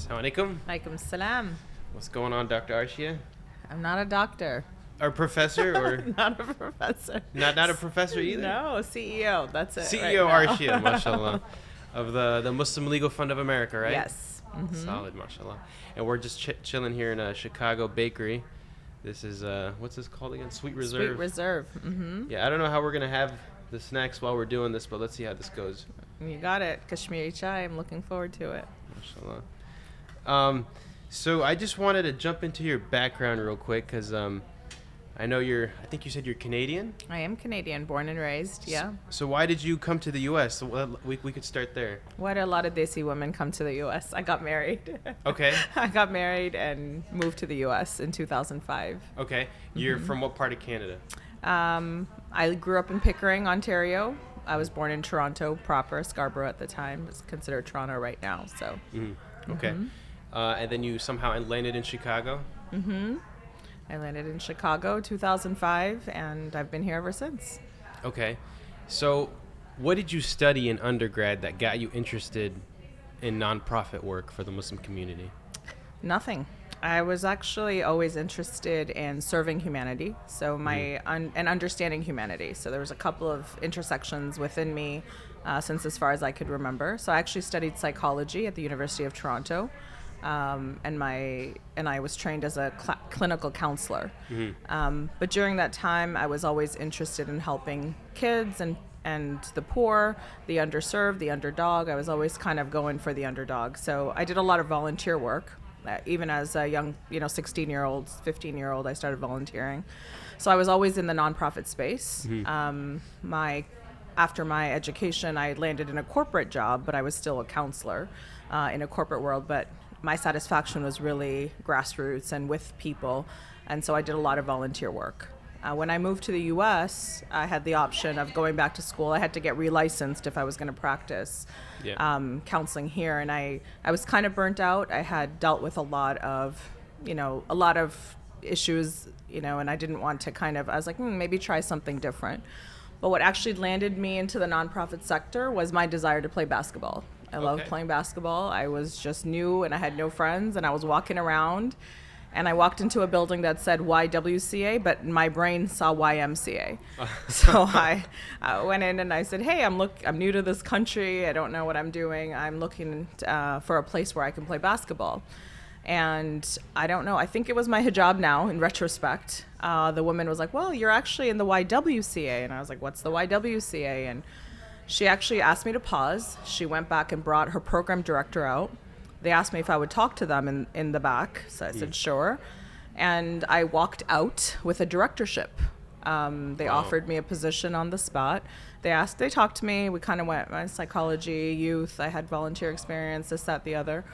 Assalamu alaikum. Alaikum salam. What's going on, Dr. Arshia? I'm not a doctor. Or professor? Or Not a professor. not a professor either? No, CEO. That's it. CEO right now. Arshia, mashallah, of the Muslim Legal Fund of America, right? Yes. Mm-hmm. Solid, mashallah. And we're just chilling here in a Chicago bakery. This is, what's this called again? Sweet Reserve. Sweet Reserve. Mm-hmm. Yeah, I don't know how we're going to have the snacks while we're doing this, but let's see how this goes. You got it. Kashmiri chai. I'm looking forward to it. Mashallah. So I just wanted to jump into your background real quick because I know I think you said you're Canadian? I am Canadian, born and raised, yeah. So why did you come to the U.S.? We could start there. Why do a lot of Desi women come to the U.S.? I got married. Okay. I got married and moved to the U.S. in 2005. Okay. You're from what part of Canada? I grew up in Pickering, Ontario. I was born in Toronto proper, Scarborough at the time. It's considered Toronto right now, so. Okay. And then you somehow landed in Chicago? I landed in Chicago 2005, and I've been here ever since. Okay. So what did you study in undergrad that got you interested in nonprofit work for the Muslim community? Nothing. I was actually always interested in serving humanity, so and understanding humanity. So there was a couple of intersections within me since as far as I could remember. So I actually studied psychology at the University of Toronto. And I was trained as a clinical counselor. But during that time, I was always interested in helping kids and the poor, the underserved, the underdog. I was always kind of going for the underdog. So I did a lot of volunteer work. Even as a young, 16-year-old, 15-year-old, I started volunteering. So I was always in the nonprofit space. After my education, I landed in a corporate job, but I was still a counselor in a corporate world. But my satisfaction was really grassroots and with people, and so I did a lot of volunteer work. When I moved to the U.S., I had the option of going back to school. I had to get relicensed if I was going to practice counseling here, and I was kind of burnt out. I had dealt with a lot of issues, and I didn't want to I was like, maybe try something different. But what actually landed me into the nonprofit sector was my desire to play basketball. I loved playing basketball. I was just new and I had no friends, and I was walking around and I walked into a building that said YWCA, but my brain saw YMCA. So I went in and I said, hey, I'm new to this country. I don't know what I'm doing. I'm looking for a place where I can play basketball. And I don't know, I think it was my hijab now in retrospect. The woman was like, well, you're actually in the YWCA. And I was like, what's the YWCA? And she actually asked me to pause. She went back and brought her program director out. They asked me if I would talk to them in the back. So I said, sure. And I walked out with a directorship. They offered me a position on the spot. They talked to me. We kind of went psychology, youth. I had volunteer experience, this, that, the other.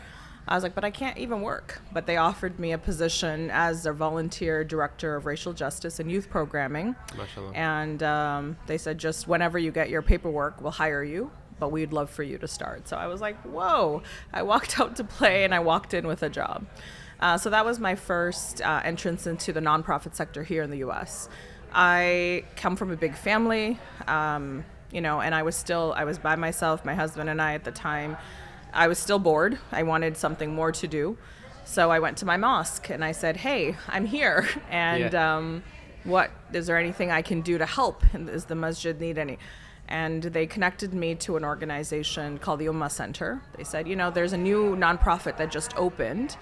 I was like, but I can't even work. But they offered me a position as a volunteer director of racial justice and youth programming. Mashallah. And they said, just whenever you get your paperwork, we'll hire you, but we'd love for you to start. So I was like, whoa. I walked out to play and I walked in with a job. So that was my first entrance into the nonprofit sector here in the U.S. I come from a big family, and I was by myself, my husband and I at the time. I was still bored. I wanted something more to do. So I went to my mosque and I said, hey, I'm here. And is there anything I can do to help? And does the masjid need any? And they connected me to an organization called the OMAHA Center. They said, there's a new nonprofit that just opened.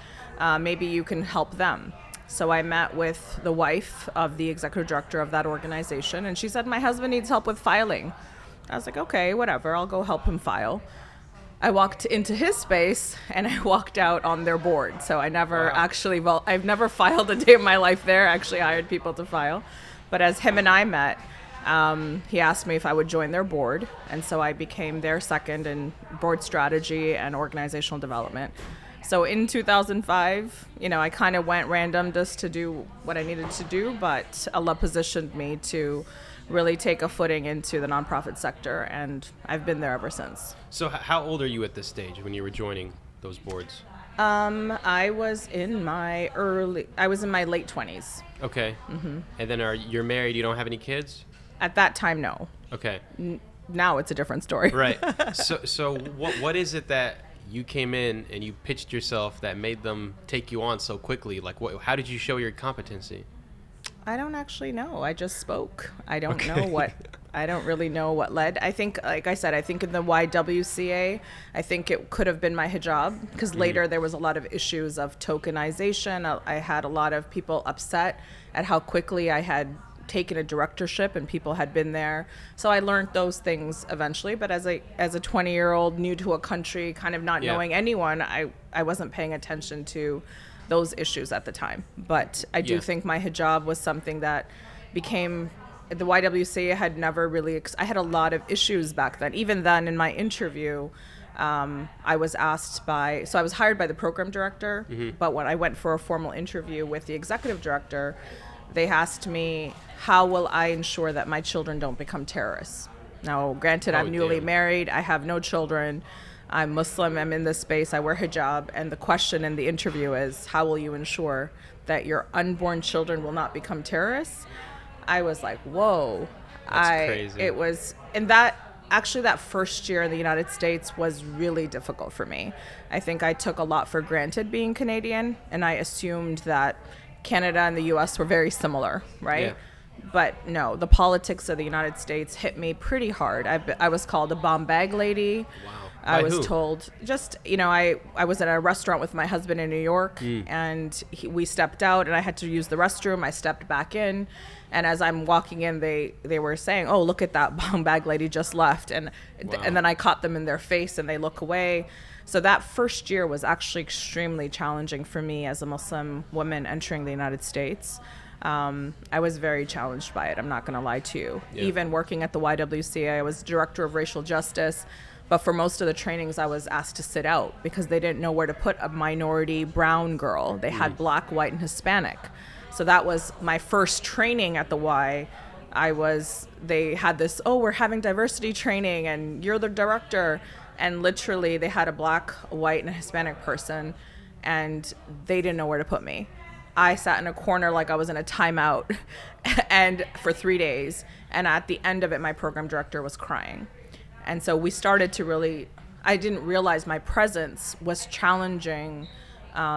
Maybe you can help them. So I met with the wife of the executive director of that organization. And she said, my husband needs help with filing. I was like, okay, whatever. I'll go help him file. I walked into his space and I walked out on their board. So I never I've never filed a day of my life there. I actually hired people to file. But as him and I met, he asked me if I would join their board. And so I became their second in board strategy and organizational development. So in 2005, I kind of went random just to do what I needed to do. But Allah positioned me to really take a footing into the nonprofit sector, and I've been there ever since. So how old are you at this stage when you were joining those boards? I was in my late 20s. Okay. And then you're married, you don't have any kids? At that time, no. Okay. Now it's a different story. Right. So what is it that you came in and you pitched yourself that made them take you on so quickly? Like, how did you show your competency? I don't actually know. I just spoke. I don't know what. I don't really know what led. I think, like I said, I think in the YWCA, I think it could have been my hijab, because later there was a lot of issues of tokenization. I had a lot of people upset at how quickly I had taken a directorship and people had been there. So I learned those things eventually. But as a 20-year-old new to a country, kind of not knowing anyone, I wasn't paying attention to those issues at the time. But I do think my hijab was something that became, the YWCA had never really, I had a lot of issues back then. Even then in my interview, I was asked so I was hired by the program director, but when I went for a formal interview with the executive director, they asked me, how will I ensure that my children don't become terrorists? Now, granted, I'm newly married, I have no children, I'm Muslim, I'm in this space, I wear hijab, and the question in the interview is, how will you ensure that your unborn children will not become terrorists? I was like, whoa. That's crazy. It was, and that first year in the United States was really difficult for me. I think I took a lot for granted being Canadian, and I assumed that Canada and the US were very similar, right? Yeah. But no, the politics of the United States hit me pretty hard. I was called a bomb bag lady. Wow. I By was who? told, I was at a restaurant with my husband in New York, and we stepped out, and I had to use the restroom. I stepped back in, and as I'm walking in, they were saying, "Oh, look at that bomb bag lady just left," and then I caught them in their face, and they look away. So that first year was actually extremely challenging for me as a Muslim woman entering the United States. I was very challenged by it. I'm not going to lie to you. Yeah. Even working at the YWCA, I was director of racial justice. But for most of the trainings, I was asked to sit out because they didn't know where to put a minority brown girl. They had black, white, and Hispanic. So that was my first training at the Y. They had this, we're having diversity training and you're the director. And literally they had a black, white, and a Hispanic person, and they didn't know where to put me. I sat in a corner like I was in a timeout and for 3 days. And at the end of it, my program director was crying. And so we started to I didn't realize my presence was challenging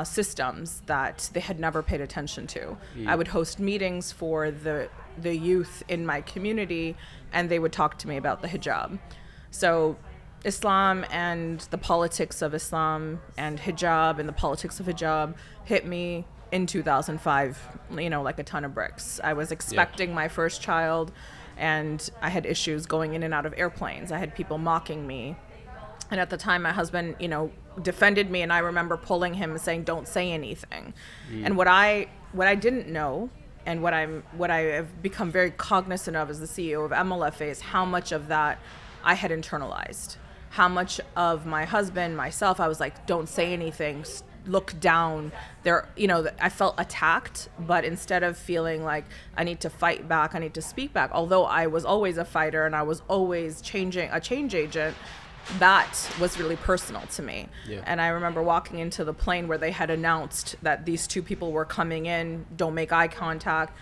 systems that they had never paid attention to. I would host meetings for the youth in my community, and they would talk to me about the hijab. So Islam and the politics of Islam and hijab and the politics of hijab hit me in 2005, like a ton of bricks. I was expecting my first child, and I had issues going in and out of airplanes. I had people mocking me. And at the time, my husband, defended me, and I remember pulling him and saying, "Don't say anything." And what I didn't know, and what I have become very cognizant of as the CEO of MLFA, is how much of that I had internalized. How much of my husband, myself, I was like, "Don't say anything. Look down." I felt attacked, but instead of feeling like I need to fight back, I need to speak back, although I was always a fighter and I was always a change agent, that was really personal to me. Yeah. And I remember walking into the plane where they had announced that these two people were coming in, don't make eye contact.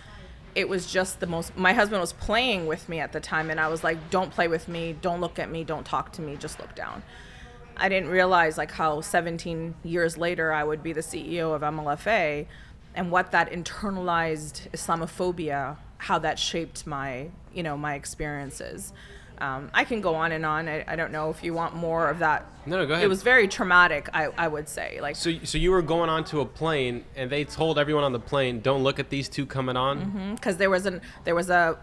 It was just my husband was playing with me at the time, and I was like, "Don't play with me, don't look at me, don't talk to me, just look down." I didn't realize how 17 years later I would be the CEO of MLFA, and what that internalized Islamophobia, how that shaped my experiences. I can go on and on. I don't know if you want more of that. No, go ahead. It was very traumatic, I would say. So you were going onto a plane, and they told everyone on the plane, "Don't look at these two coming on." Because there was a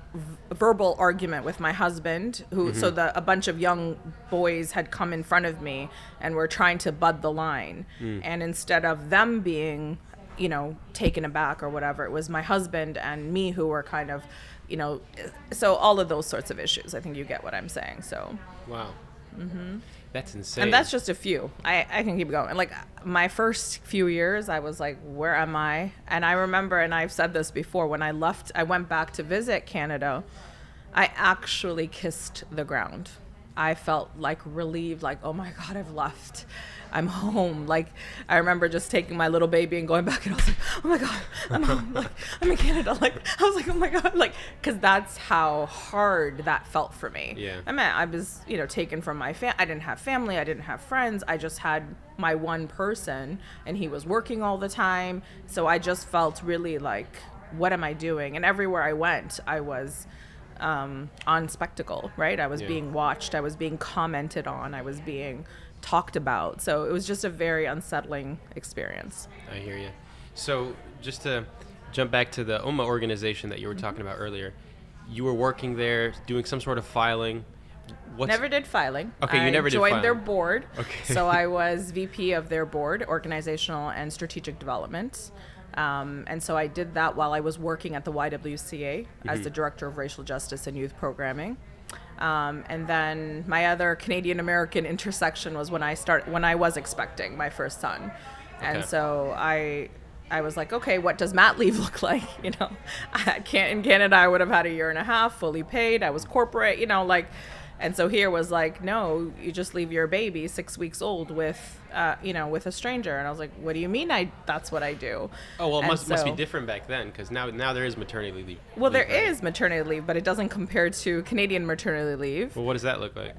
verbal argument with my husband, who a bunch of young boys had come in front of me and were trying to bud the line, and instead of them being, taken aback or whatever, it was my husband and me who were kind of, so all of those sorts of issues. I think you get what I'm saying. So. Wow. That's insane. And that's just a few. I can keep going. Like my first few years, I was like, where am I? And I remember, and I've said this before, when I left, I went back to visit Canada, I actually kissed the ground. I felt like relieved, like, oh my God, I've left. I'm home. Like, I remember just taking my little baby and going back, and I was like, oh my God, I'm home. Like, I'm in Canada. Like, I was like, oh my God. Like, because that's how hard that felt for me. Yeah. I mean, I was, taken from my I didn't have family. I didn't have friends. I just had my one person, and he was working all the time. So I just felt really like, what am I doing? And everywhere I went, I was on spectacle, right? I was being watched. I was being commented on. I was being talked about. So it was just a very unsettling experience. I hear you. So just to jump back to the OMAHA organization that you were talking about earlier, you were working there doing some sort of filing. Never did filing. Okay, you never did filing. I joined their board. Okay. So I was VP of their board, organizational and strategic development. And so I did that while I was working at the YWCA as the Director of Racial Justice and Youth Programming. And then my other Canadian American intersection was when I was expecting my first son. And so I was like, okay, what does mat leave look like? In Canada, I would have had a year and a half fully paid. I was corporate, and so here was like, no, you just leave your baby 6 weeks old with a stranger. And I was like, what do you mean that's what I do? Oh, well, it must be different back then, because now there is maternity leave. Well, there is maternity leave, but it doesn't compare to Canadian maternity leave. Well, what does that look like?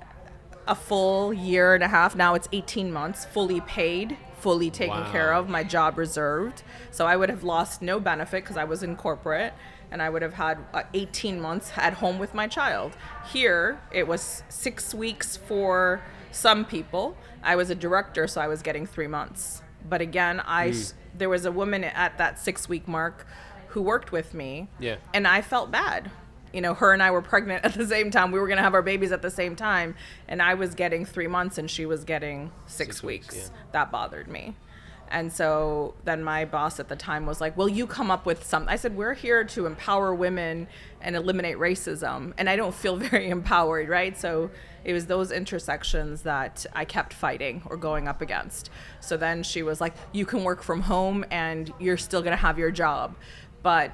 A full year and a half. Now it's 18 months, fully paid, fully taken care of, my job reserved. So I would have lost no benefit because I was in corporate, and I would have had 18 months at home with my child. Here, it was 6 weeks for some people. I was a director, so I was getting 3 months. But again, there was a woman at that 6 week mark who worked with me, and I felt bad. Her and I were pregnant at the same time. We were going to have our babies at the same time, and I was getting 3 months, and she was getting 6 weeks. Yeah. That bothered me. And so then my boss at the time was like, well, you come up with something. I said, we're here to empower women and eliminate racism. And I don't feel very empowered, right? So it was those intersections that I kept fighting or going up against. So then she was like, you can work from home and you're still going to have your job. But,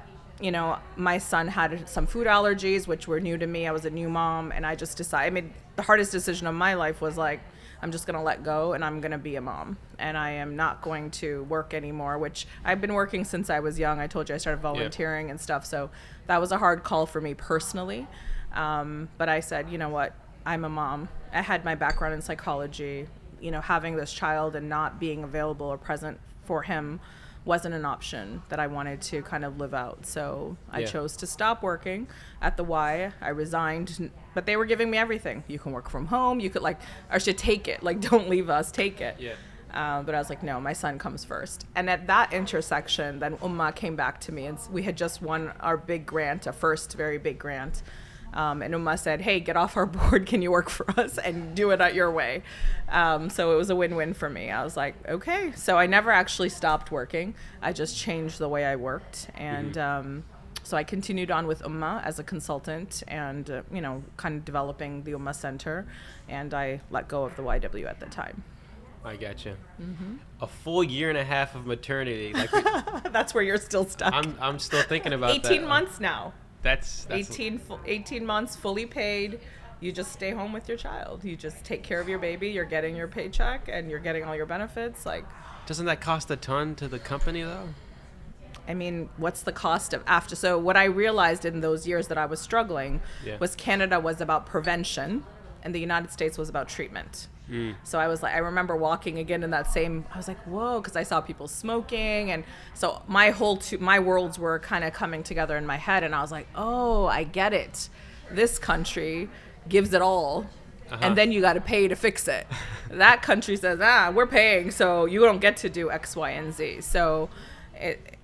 my son had some food allergies, which were new to me. I was a new mom. And I just decided, the hardest decision of my life was like, I'm just going to let go and I'm going to be a mom. And I am not going to work anymore, which I've been working since I was young. I told you I started volunteering and stuff. So that was a hard call for me personally. But I said, you know what? I'm a mom. I had my background in psychology. Having this child and not being available or present for him wasn't an option that I wanted to kind of live out. So I chose to stop working at the Y. I resigned, but they were giving me everything. You can work from home. You could Arshia, take it. Don't leave us, take it. Yeah. But I was like, no, my son comes first. And at that intersection, then OMAHA came back to me, and we had just won our big grant, a first very big grant. And OMAHA said, hey, get off our board. Can you work for us and do it your way? So it was a win-win for me. I was like, okay. So I never actually stopped working. I just changed the way I worked. And so I continued on with OMAHA as a consultant and, kind of developing the OMAHA Center. And I let go of the YW at the time. I gotcha. A full year and a half of maternity. That's where you're still stuck. I'm still thinking about 18 months now. That's 18 months fully paid. You just stay home with your child. You just take care of your baby. You're getting your paycheck and you're getting all your benefits. Doesn't that cost a ton to the company though? What's the cost of after? So what I realized in those years that I was struggling was Canada was about prevention and the United States was about treatment. So I remember walking again in that same, I was like, whoa, because I saw people smoking. And so my worlds were kind of coming together in my head. And I was like, oh, I get it. This country gives it all. And then you got to pay to fix it. That country says, we're paying, so you don't get to do X, Y, and Z. So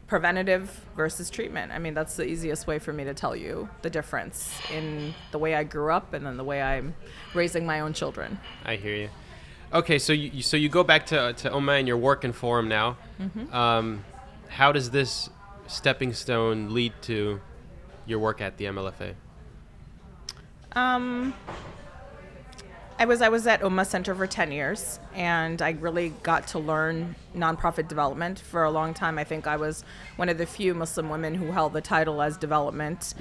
preventative versus treatment. That's the easiest way for me to tell you the difference in the way I grew up and then the way I'm raising my own children. I hear you. Okay, so you go back to OMAHA and you're working for him now. How does this stepping stone lead to your work at the MLFA? I was at OMAHA Center for 10 years, and I really got to learn nonprofit development for a long time. I think I was one of the few Muslim women who held the title as development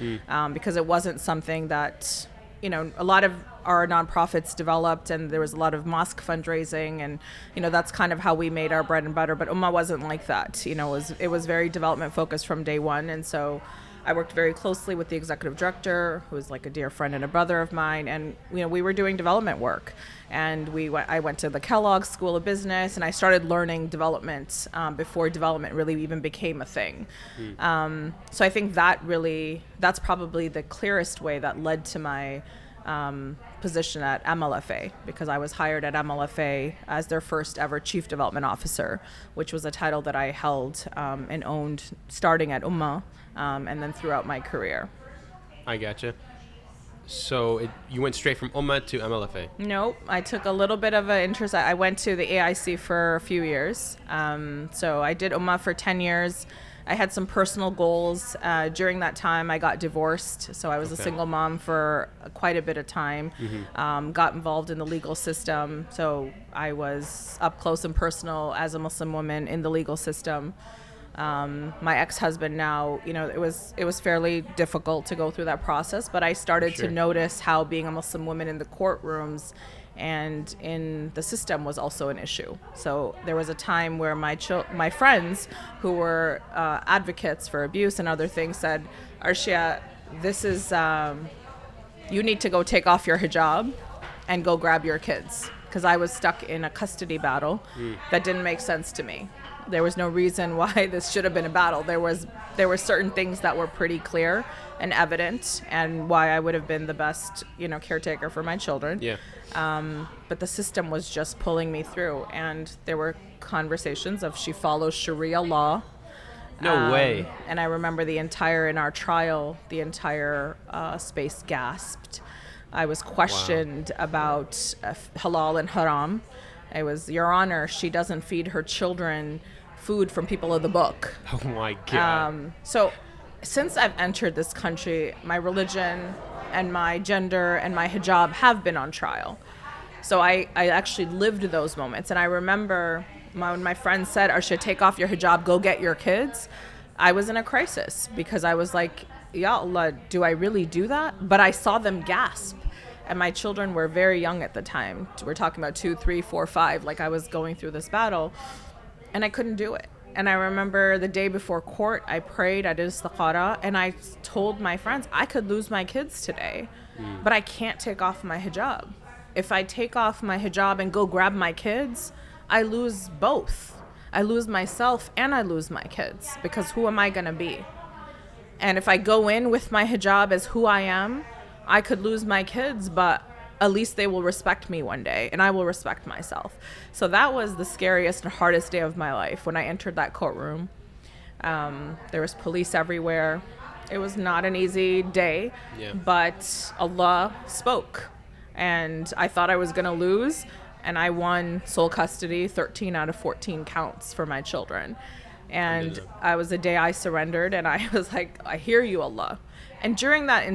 because it wasn't something that, a lot of our nonprofits developed, and there was a lot of mosque fundraising, and that's kind of how we made our bread and butter. But OMAHA wasn't like that. It was very development focused from day one, and so I worked very closely with the executive director, who was like a dear friend and a brother of mine, and we were doing development work. And I went to the Kellogg School of Business, and I started learning development before development really even became a thing. So I think that's probably the clearest way that led to my position at MLFA, because I was hired at MLFA as their first ever Chief Development Officer, which was a title that I held and owned starting at OMAHA and then throughout my career. I gotcha. So you went straight from OMAHA to MLFA? Nope. I took a little bit of an interest. I went to the AIC for a few years. So I did OMAHA for 10 years. I had some personal goals. During that time, I got divorced. So I was a single mom for quite a bit of time. Got involved in the legal system. So I was up close and personal as a Muslim woman in the legal system. My ex-husband now, it was fairly difficult to go through that process, but I started to notice how being a Muslim woman in the courtrooms and in the system was also an issue. So there was a time where my friends who were advocates for abuse and other things said, Arshia, this is, you need to go take off your hijab and go grab your kids. Because I was stuck in a custody battle that didn't make sense to me. There was no reason why this should have been a battle. There were certain things that were pretty clear and evident, and why I would have been the best, caretaker for my children. Yeah. But the system was just pulling me through, and there were conversations of she follows Sharia law. No way. And I remember in our trial, the entire space gasped. I was questioned about halal and haram. It was, Your Honor, she doesn't feed her children food from people of the book. Oh my God. So since I've entered this country, my religion and my gender and my hijab have been on trial. So I actually lived those moments. And I remember when my friend said, Arshia, take off your hijab, go get your kids. I was in a crisis because I was like, Ya Allah, do I really do that? But I saw them gasp. And my children were very young at the time. We're talking about 2, 3, 4, 5. Like, I was going through this battle, and I couldn't do it. And I remember the day before court, I prayed, I did istikhara, and I told my friends, I could lose my kids today, but I can't take off my hijab. If I take off my hijab and go grab my kids, I lose both. I lose myself and I lose my kids, because who am I going to be? And if I go in with my hijab as who I am, I could lose my kids, but at least they will respect me one day, and I will respect myself. So that was the scariest and hardest day of my life when I entered that courtroom. There was police everywhere. It was not an easy day, but Allah spoke. And I thought I was going to lose, and I won sole custody, 13 out of 14 counts for my children. And I was the day I surrendered, and I was like, I hear you, Allah. And during that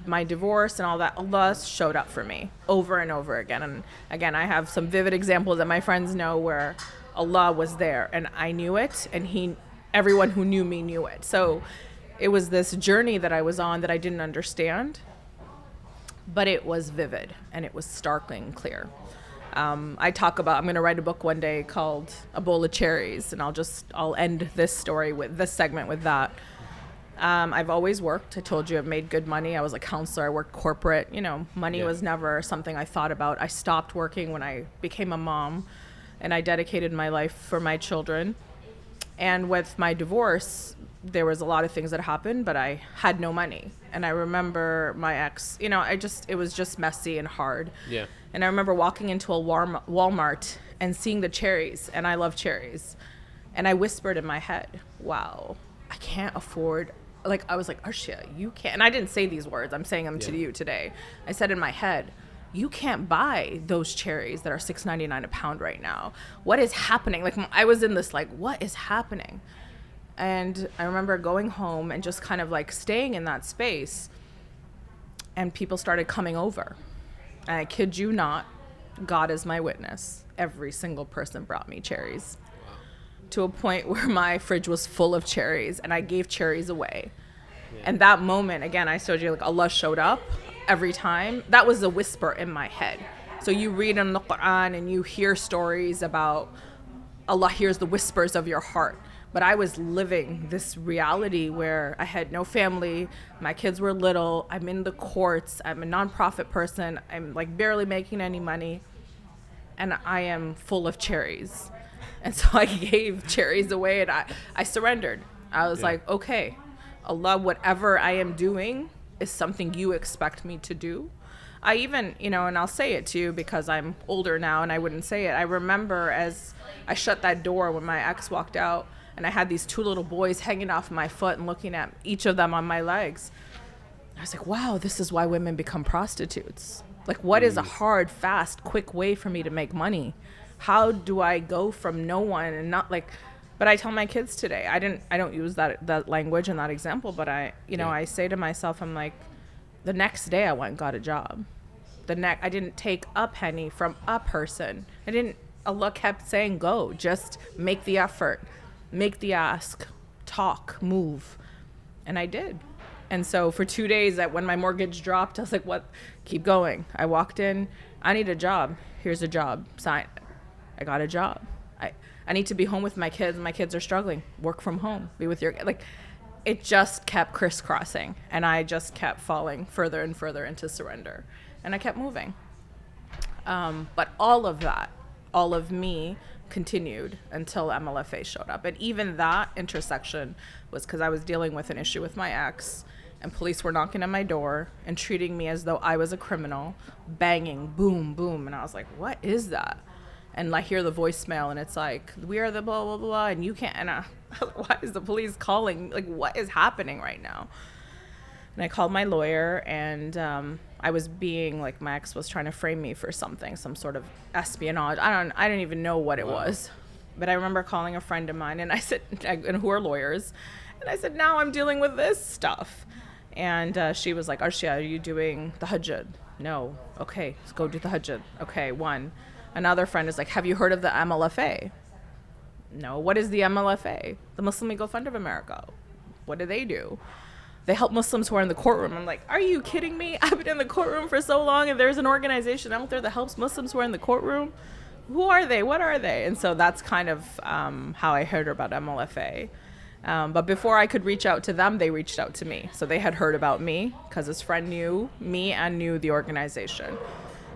my divorce and all that, Allah showed up for me over and over again. And again, I have some vivid examples that my friends know where Allah was there, and I knew it, and everyone who knew me knew it. So it was this journey that I was on that I didn't understand, but it was vivid, and it was starkly clear. I'm going to write a book one day called A Bowl of Cherries, and I'll end this segment with that. I've always worked. I told you I've made good money. I was a counselor. I worked corporate. Money was never something I thought about. I stopped working when I became a mom, and I dedicated my life for my children. And with my divorce, there was a lot of things that happened, but I had no money. And I remember my ex, it was just messy and hard. Yeah. And I remember walking into a Walmart and seeing the cherries, and I love cherries. And I whispered in my head, wow, I can't afford, I was like, Arshia, you can't. And I didn't say these words. I'm saying them to you today. I said in my head, you can't buy those cherries that are $6.99 a pound right now. What is happening? I was in this, what is happening? And I remember going home and just kind of staying in that space, and people started coming over. And I kid you not, God is my witness. Every single person brought me cherries. Wow. To a point where my fridge was full of cherries, and I gave cherries away. Yeah. And that moment, again, I told you, Allah showed up. every time, that was a whisper in my head. So you read in the Quran and you hear stories about Allah hears the whispers of your heart. But I was living this reality where I had no family. My kids were little. I'm in the courts. I'm a nonprofit person. I'm like barely making any money. And I am full of cherries. And so I gave cherries away and I surrendered. I was like, okay, Allah, whatever I am doing is something you expect me to do. I even, and I'll say it to you because I'm older now and I wouldn't say it. I remember as I shut that door when my ex walked out and I had these 2 little boys hanging off my foot and looking at each of them on my legs. I was like, wow, this is why women become prostitutes. Like, what is a hard, fast, quick way for me to make money? How do I go from no one and not like, but I tell my kids today, I don't use that language and that example, but I say to myself, I'm like, the next day I went and got a job. I didn't take a penny from a person. Allah kept saying, go, just make the effort, make the ask, talk, move. And I did. And so for 2 days when my mortgage dropped, I was like, what? Keep going. I walked in, I need a job. Here's a job. Sign. I got a job. I need to be home with my kids. My kids are struggling. Work from home. Be with your, like, it just kept crisscrossing. And I just kept falling further and further into surrender. And I kept moving. But all of that, all of me continued until MLFA showed up. And even that intersection was because I was dealing with an issue with my ex and police were knocking on my door and treating me as though I was a criminal, banging, boom, boom. And I was like, what is that? And I hear the voicemail and it's like, we are the blah, blah, blah, and you can't, and why is the police calling? Like, what is happening right now? And I called my lawyer and I was being, like, my ex was trying to frame me for something, some sort of espionage. I don't even know what it was. But I remember calling a friend of mine and I said, and who are lawyers, and I said, now I'm dealing with this stuff. And she was like, Arshia, are you doing the Hajj? No. Okay, let's go do the Hajj. Okay, one. Another friend is like, have you heard of the MLFA? No. What is the MLFA? The Muslim Legal Fund of America. What do? They help Muslims who are in the courtroom. I'm like, are you kidding me? I've been in the courtroom for so long and there's an organization out there that helps Muslims who are in the courtroom. Who are they? What are they? And so that's kind of how I heard about MLFA. But before I could reach out to them, they reached out to me. So they had heard about me because his friend knew me and knew the organization.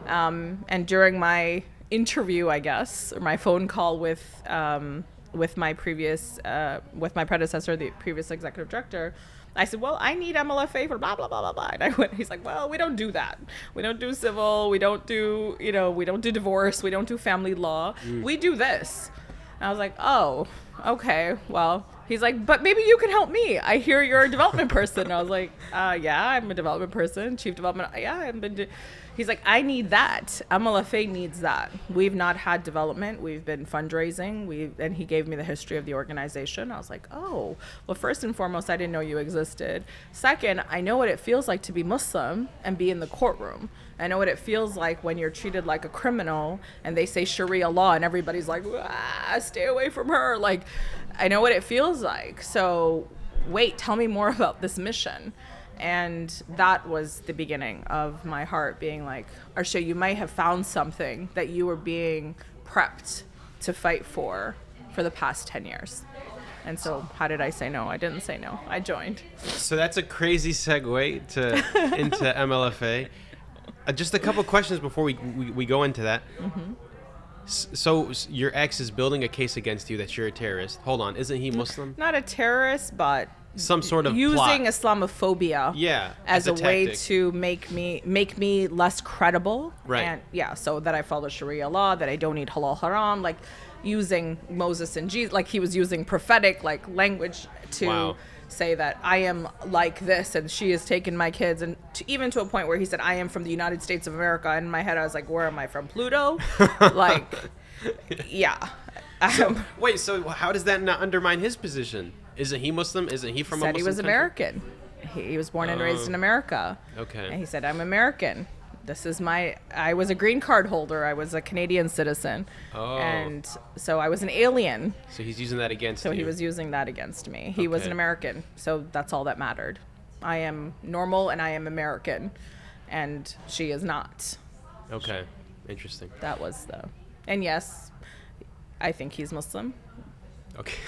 And during my interview, I guess, or my phone call with my predecessor, the previous executive director, I said, well, I need MLFA for blah, blah, blah, blah, blah. And he's like, well, we don't do that. We don't do civil. We don't do, we don't do divorce. We don't do family law. We do this. And I was like, oh, okay, well, he's like, but maybe you can help me. I hear you're a development person. And I was like, yeah, I'm a development person, chief development. Yeah, he's like, I need that. MLFA needs that. We've not had development. We've been fundraising. And he gave me the history of the organization. I was like, oh, well, first and foremost, I didn't know you existed. Second, I know what it feels like to be Muslim and be in the courtroom. I know what it feels like when you're treated like a criminal and they say Sharia law and everybody's like, stay away from her. Like, I know what it feels like. So wait, tell me more about this mission. And that was the beginning of my heart being like, Arshia, you might have found something that you were being prepped to fight for the past 10 years. And so how did I say no? I didn't say no. I joined. So that's a crazy segue into MLFA. Just a couple questions before we go into that. Mm-hmm. So your ex is building a case against you that you're a terrorist. Hold on, isn't he Muslim? Not a terrorist, but some sort of using plot. Islamophobia as a way to make me less credible. Right. And so that I follow Sharia law, that I don't eat halal haram, like using Moses and Jesus, like he was using prophetic like language to say that I am like this and she has taken my kids, and even to a point where he said I am from the United States of America. And in my head I was like, where am I from, Pluto? Like, yeah. Wait, so how does that not undermine his position? Isn't he Muslim? Isn't he from a Muslim country? He was country? American. He was born and raised in America. Okay. And he said, I'm American. I was a green card holder. I was a Canadian citizen. Oh. And so I was an alien. So he's using that against you. So he was using that against me. He was an American. So that's all that mattered. I am normal and I am American. and she is not. Okay, interesting. That was and yes, I think he's Muslim. Okay,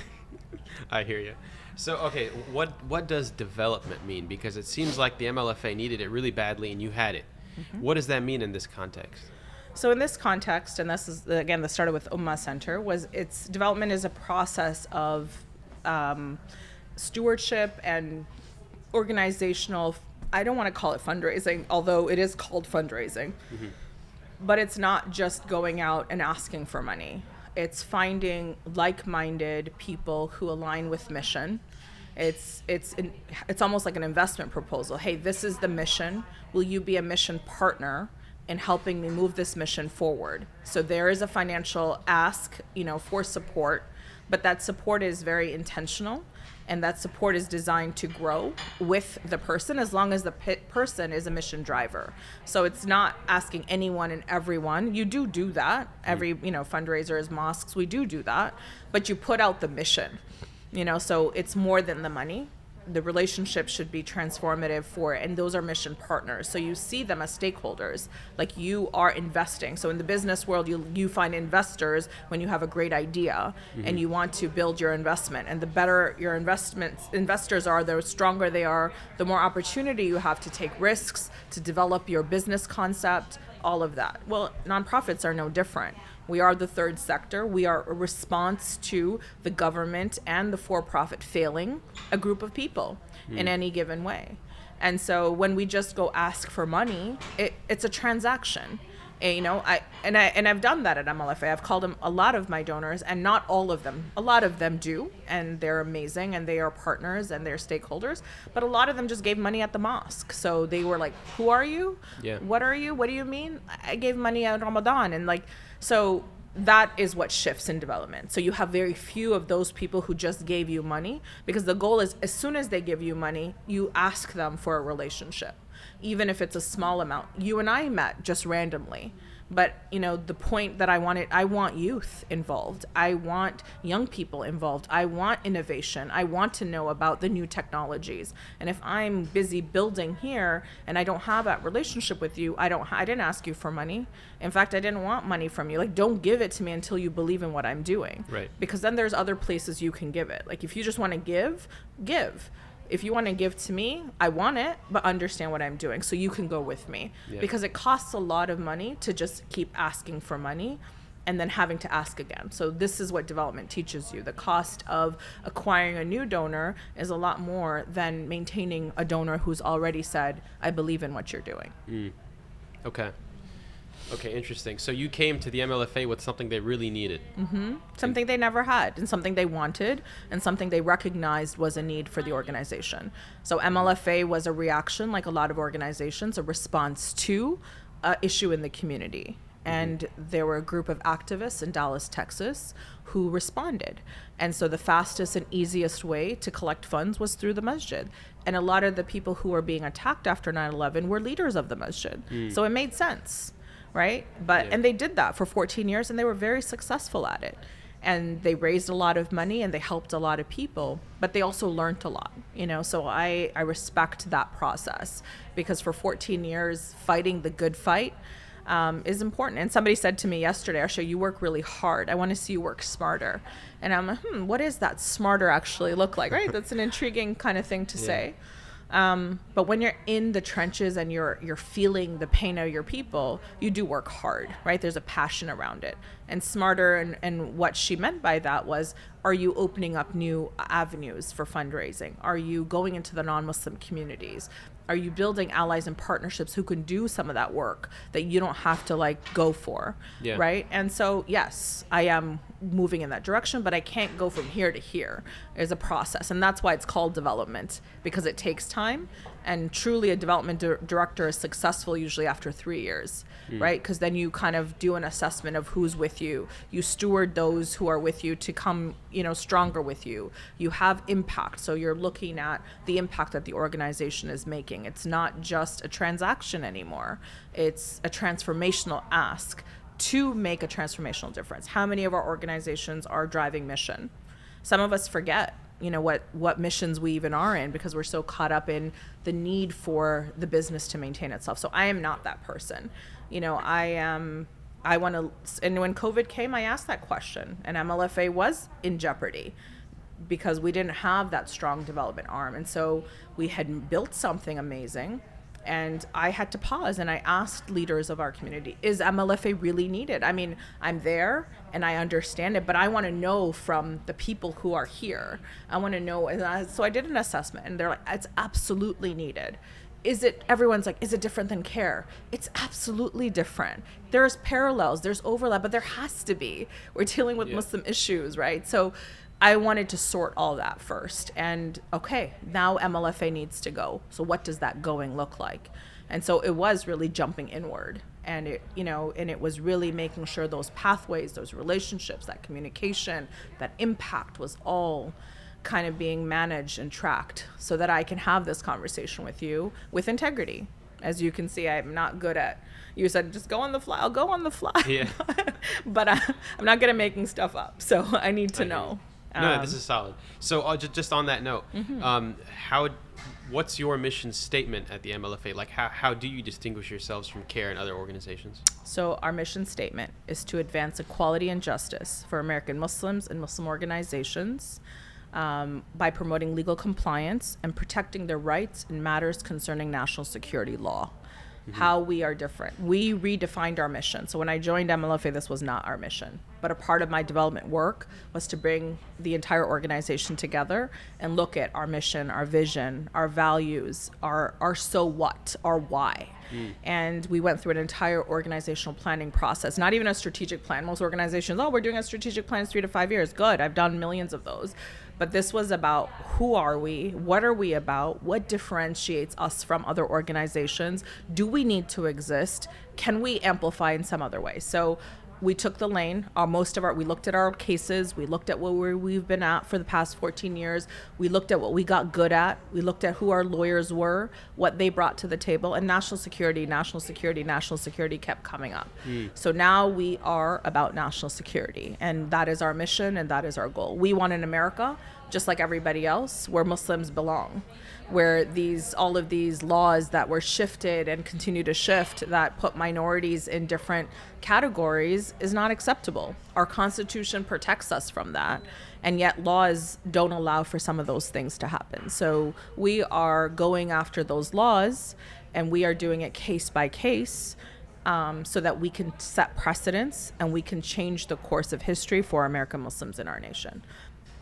I hear you. So, okay, what does development mean? Because it seems like the MLFA needed it really badly, and you had it. Mm-hmm. What does that mean in this context? So in this context, and this is, again, this started with OMAHA Center, its development is a process of stewardship and organizational, I don't want to call it fundraising, although it is called fundraising. Mm-hmm. But it's not just going out and asking for money. It's finding like-minded people who align with mission. It's almost like an investment proposal. Hey, this is the mission. Will you be a mission partner in helping me move this mission forward? So there is a financial ask, for support, but that support is very intentional, and that support is designed to grow with the person as long as the person is a mission driver. So it's not asking anyone and everyone. You do that. Every, fundraisers, mosques, we do that, but you put out the mission, so it's more than the money. The relationship should be transformative for it, and those are mission partners. So you see them as stakeholders, like you are investing. So in the business world, you find investors when you have a great idea, mm-hmm. and you want to build your investment. And the better your investors are, the stronger they are, the more opportunity you have to take risks, to develop your business concept, all of that. Well, nonprofits are no different. We are the third sector. We are a response to the government and the for-profit failing a group of people in any given way. And so when we just go ask for money, it's a transaction. And, I've done that at MLFA. I've called them a lot of my donors, and not all of them. A lot of them do, and they're amazing, and they are partners and they're stakeholders. But a lot of them just gave money at the mosque. So they were like, "Who are you? Yeah. What are you? What do you mean? I gave money at Ramadan," and so that is what shifts in development. So you have very few of those people who just gave you money, because the goal is, as soon as they give you money, you ask them for a relationship, even if it's a small amount. You and I met just randomly, but the point that I want youth involved. I want young people involved. I want innovation. I want to know about the new technologies. And if I'm busy building here and I don't have that relationship with you, I didn't ask you for money. In fact, I didn't want money from you. Don't give it to me until you believe in what I'm doing. Right. Because then there's other places you can give it. If you just want to give. If you want to give to me, I want it, but understand what I'm doing so you can go with me. Yeah. Because it costs a lot of money to just keep asking for money and then having to ask again. So this is what development teaches you. The cost of acquiring a new donor is a lot more than maintaining a donor who's already said, I believe in what you're doing. Okay, interesting. So you came to the MLFA with something they really needed. Mm-hmm. Something they never had, and something they wanted, and something they recognized was a need for the organization. So MLFA was a reaction, like a lot of organizations, a response to an issue in the community. And there were a group of activists in Dallas, Texas, who responded. And so the fastest and easiest way to collect funds was through the masjid. And a lot of the people who were being attacked after 9/11 were leaders of the masjid. So it made sense. Right? And they did that for 14 years, and they were very successful at it. And they raised a lot of money, and they helped a lot of people, but they also learned a lot, so I respect that process, because for 14 years, fighting the good fight is important. And somebody said to me yesterday, Arshia, you work really hard. I want to see you work smarter. And I'm like, what does that smarter actually look like? Right? That's an intriguing kind of thing to say. But when you're in the trenches and you're feeling the pain of your people, you do work hard, right? There's a passion around it. And smarter, and what she meant by that was, are you opening up new avenues for fundraising? Are you going into the non-Muslim communities? Are you building allies and partnerships who can do some of that work that you don't have to go for, right? And so, yes, I am moving in that direction, but I can't go from here to here. There's a process, and that's why it's called development, because it takes time. And truly, a development director is successful usually after 3 years, right? Because then you kind of do an assessment of who's with you. You steward those who are with you to come, stronger with you. You have impact. So you're looking at the impact that the organization is making. It's not just a transaction anymore. It's a transformational ask to make a transformational difference. How many of our organizations are driving mission? Some of us forget. what missions we even are in, because we're so caught up in the need for the business to maintain itself. So I am not that person. I want to, and when COVID came, I asked that question, and MLFA was in jeopardy because we didn't have that strong development arm. And so we had built something amazing, and I had to pause, and I asked leaders of our community, is MLFA really needed? I mean, I'm there and I understand it, but I want to know from the people who are here. I want to know. So I did an assessment, and they're like, it's absolutely needed. Everyone's like, is it different than care? It's absolutely different. There's parallels, there's overlap, but there has to be. We're dealing with Muslim issues, right? So I wanted to sort all that first. And okay, now MLFA needs to go. So what does that going look like? And so it was really jumping inward. And it was really making sure those pathways, those relationships, that communication, that impact was all kind of being managed and tracked, so that I can have this conversation with you with integrity. As you can see, I'm not good at, you said just go on the fly. I'll go on the fly. Yeah. But I'm not good at making stuff up. So I need to know. No, this is solid. So just on that note, what's your mission statement at the MLFA? Like, how do you distinguish yourselves from CARE and other organizations? So our mission statement is to advance equality and justice for American Muslims and Muslim organizations, by promoting legal compliance and protecting their rights in matters concerning national security law. How we are different. We redefined our mission. So when I joined MLFA, this was not our mission. But a part of my development work was to bring the entire organization together and look at our mission, our vision, our values, our so what, our why. And we went through an entire organizational planning process, not even a strategic plan. Most organizations, we're doing a strategic plan 3 to 5 years. Good, I've done millions of those. But this was about, who are we? What are we about? What differentiates us from other organizations? Do we need to exist? Can we amplify in some other way? So we took the lane. We looked at our cases. We looked at where we've been at for the past 14 years. We looked at what we got good at. We looked at who our lawyers were, what they brought to the table, and national security kept coming up. So now we are about national security, and that is our mission, and that is our goal. We want an America, just like everybody else, where Muslims belong, where all of these laws that were shifted and continue to shift that put minorities in different categories is not acceptable. Our Constitution protects us from that, and yet laws don't allow for some of those things to happen. So we are going after those laws, and we are doing it case by case, so that we can set precedents and we can change the course of history for American Muslims in our nation.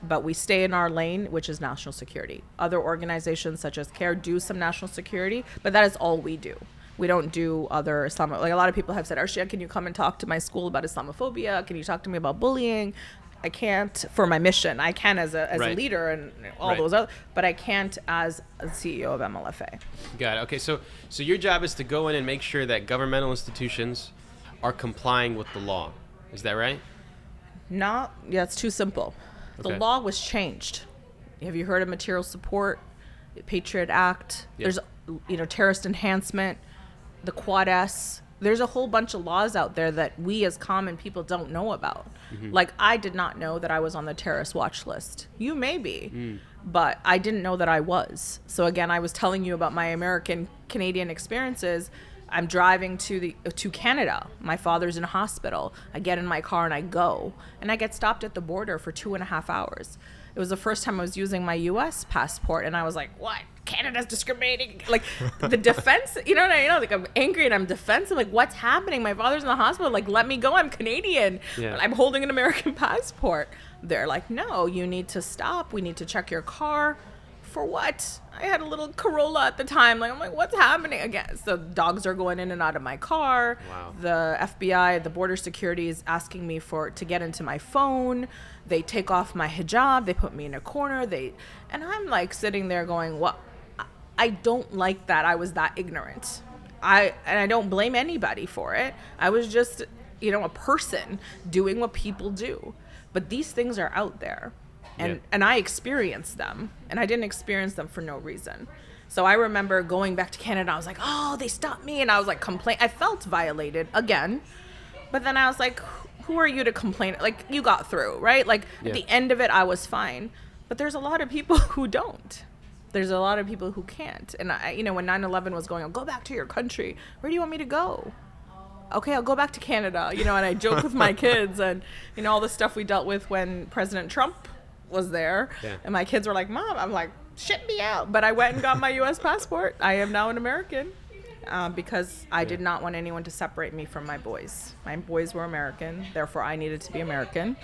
But we stay in our lane, which is national security. Other organizations such as CARE do some national security, but that is all we do. We don't do other like a lot of people have said, Arshia, can you come and talk to my school about Islamophobia? Can you talk to me about bullying? I can't for my mission. I can as a leader and all those other, but I can't as a CEO of MLFA. Got it. Okay, so your job is to go in and make sure that governmental institutions are complying with the law. Is that right? It's too simple. The law was changed. Have you heard of material support, Patriot Act? Yep. There's, terrorist enhancement, the Quad S. There's a whole bunch of laws out there that we as common people don't know about. Like, I did not know that I was on the terrorist watch list. You may be, but I didn't know that I was. So again, I was telling you about my Canadian experiences. I'm driving to Canada. My father's in a hospital. I get in my car and I go. And I get stopped at the border for 2.5 hours. It was the first time I was using my U.S. passport. And I was like, what? Canada's discriminating? Like, the defense, like, I'm angry and I'm defensive. Like, what's happening? My father's in the hospital. Like, let me go. I'm Canadian. But I'm holding an American passport. They're like, no, you need to stop. We need to check your car. For what? I had a little Corolla at the time. I'm like, what's happening again? So dogs are going in and out of my car. Wow. The FBI, the border security is asking me to get into my phone. They take off my hijab. They put me in a corner. And I'm like sitting there going, what? I don't like that I was that ignorant. And I don't blame anybody for it. I was just, a person doing what people do. But these things are out there. And I experienced them, and I didn't experience them for no reason. So I remember going back to Canada. I was like, they stopped me. And I was like, I felt violated again. But then I was like, who are you to complain? Like, you got through, right? Like, at the end of it, I was fine. But there's a lot of people who don't. There's a lot of people who can't. And when 9/11 was going on, go back to your country. Where do you want me to go? Okay, I'll go back to Canada. And I joke with my kids and, all the stuff we dealt with when President Trump was there. Yeah. And my kids were like, Mom, I'm like, ship me out. But I went and got my U.S. passport. I am now an American because I did not want anyone to separate me from my boys. My boys were American. Therefore, I needed to be American.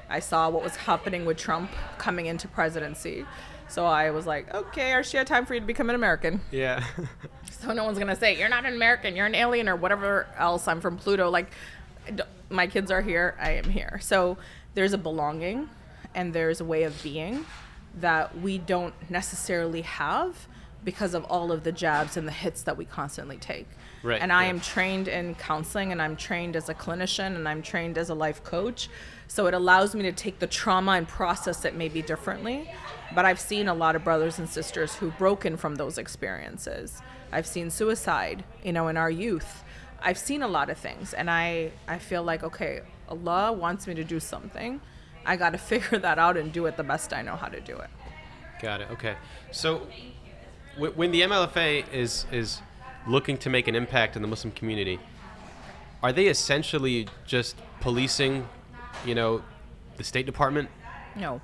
I saw what was happening with Trump coming into presidency. So I was like, okay, Arshia, time for you to become an American. Yeah. So no one's going to say, you're not an American, you're an alien or whatever else. I'm from Pluto. Like, my kids are here, I am here. So there's a belonging and there's a way of being that we don't necessarily have because of all of the jabs and the hits that we constantly take. Right. And I am trained in counseling and I'm trained as a clinician and I'm trained as a life coach. So it allows me to take the trauma and process it maybe differently. But I've seen a lot of brothers and sisters who've broken from those experiences. I've seen suicide, in our youth. I've seen a lot of things. And I feel like, okay, Allah wants me to do something. I got to figure that out and do it the best I know how to do it. Got it. Okay. So when the MLFA is looking to make an impact in the Muslim community, are they essentially just policing, the State Department? No.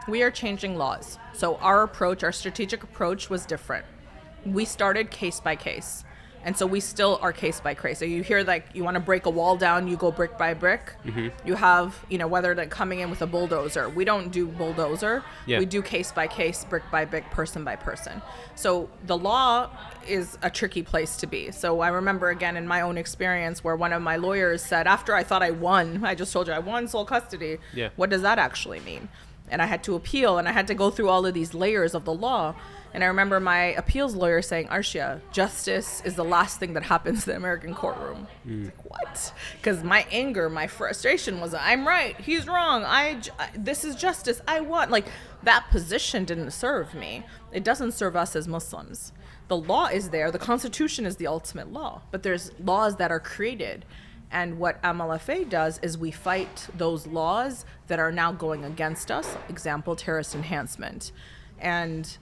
We are changing laws. So our strategic approach was different. We started case by case. And so we still are case by case. So you hear you want to break a wall down, you go brick by brick. Mm-hmm. You have, whether they're coming in with a bulldozer. We don't do bulldozer. Yeah. We do case by case, brick by brick, person by person. So the law is a tricky place to be. So I remember again in my own experience where one of my lawyers said, after I thought I won, I just told you I won sole custody. Yeah. What does that actually mean? And I had to appeal and I had to go through all of these layers of the law. And I remember my appeals lawyer saying, Arshia, justice is the last thing that happens in the American courtroom. Like, what? Because my anger, my frustration was, I'm right, he's wrong, this is justice, I want. Like, that position didn't serve me. It doesn't serve us as Muslims. The law is there. The Constitution is the ultimate law. But there's laws that are created. And what MLFA does is we fight those laws that are now going against us. Example, terrorist enhancement. And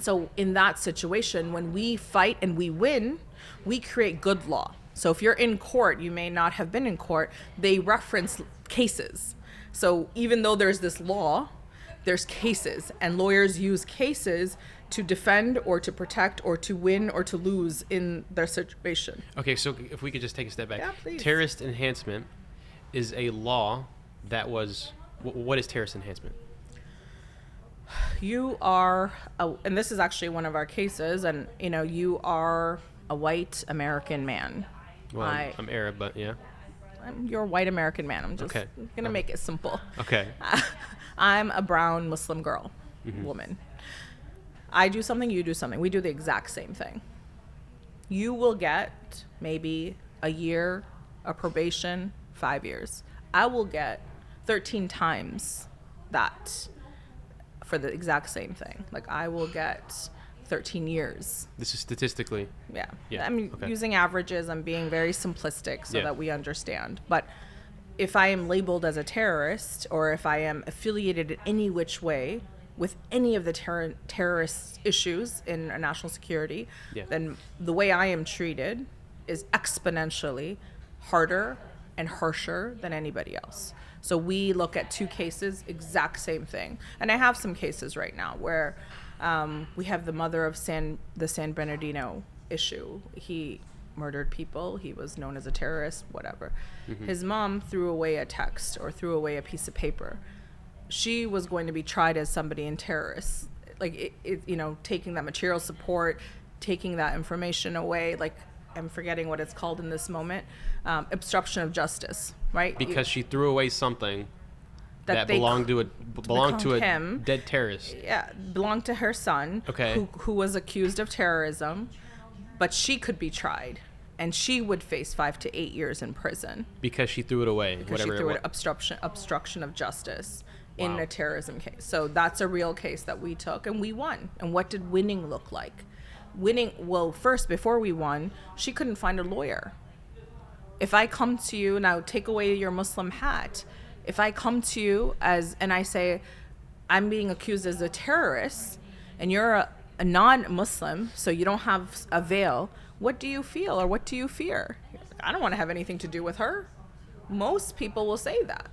so in that situation, when we fight and we win, we create good law. So if you're in court, you may not have been in court, they reference cases. So even though there's this law, there's cases, and lawyers use cases to defend or to protect or to win or to lose in their situation. Okay, so if we could just take a step back. Yeah, please. Terrorist enhancement is a law that was... What is terrorist enhancement? You are, and this is actually one of our cases, and you are a white American man. Well, I'm Arab, but yeah. You're a white American man. I'm just going to make it simple. Okay. I'm a brown Muslim girl, woman. I do something, you do something. We do the exact same thing. You will get maybe a year, a probation, 5 years. I will get 13 times that for the exact same thing. Like, I will get 13 years. This is statistically. Yeah. Yeah. I'm using averages. I'm being very simplistic so that we understand. But if I am labeled as a terrorist or if I am affiliated in any which way with any of the terrorist issues in national security, then the way I am treated is exponentially harder and harsher than anybody else. So we look at two cases, exact same thing. And I have some cases right now where we have the mother of the San Bernardino issue. He murdered people. He was known as a terrorist, whatever. His mom threw away a text or threw away a piece of paper. She was going to be tried as somebody in terrorists, like taking that material support, taking that information away. Like, I'm forgetting what it's called in this moment. Obstruction of justice, right? Because she threw away something that belonged to a him, dead terrorist. Yeah, belonged to her son, who was accused of terrorism, but she could be tried, and she would face 5 to 8 years in prison because she threw it away. Because she threw it obstruction of justice in a terrorism case. So that's a real case that we took, and we won. And what did winning look like? Winning, well, first, before we won, she couldn't find a lawyer. If I come to you, now take away your Muslim hat, if I come to you and I say, I'm being accused as a terrorist, and you're a non-Muslim, so you don't have a veil. What do you feel, or what do you fear? I don't want to have anything to do with her. Most people will say that.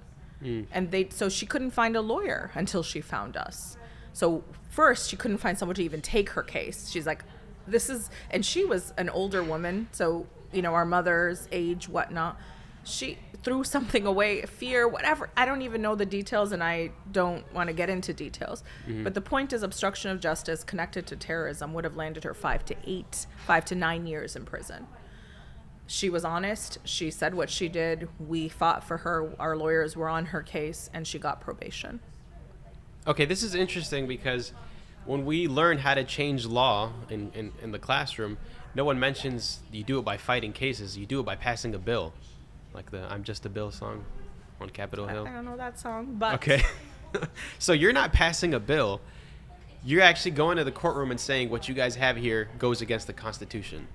And so she couldn't find a lawyer until she found us. So first, she couldn't find someone to even take her case. She's like, and she was an older woman, so, our mother's age, whatnot. She threw something away, fear, whatever. I don't even know the details, and I don't want to get into details. But the point is, obstruction of justice connected to terrorism would have landed her 5 to 9 years in prison. She was honest. She said what she did. We fought for her. Our lawyers were on her case, and she got probation. Okay, this is interesting because when we learn how to change law in the classroom, no one mentions you do it by fighting cases. You do it by passing a bill, like the "I'm Just a Bill" song on Capitol Hill. I don't know that song, but... Okay. So you're not passing a bill. You're actually going to the courtroom and saying what you guys have here goes against the Constitution.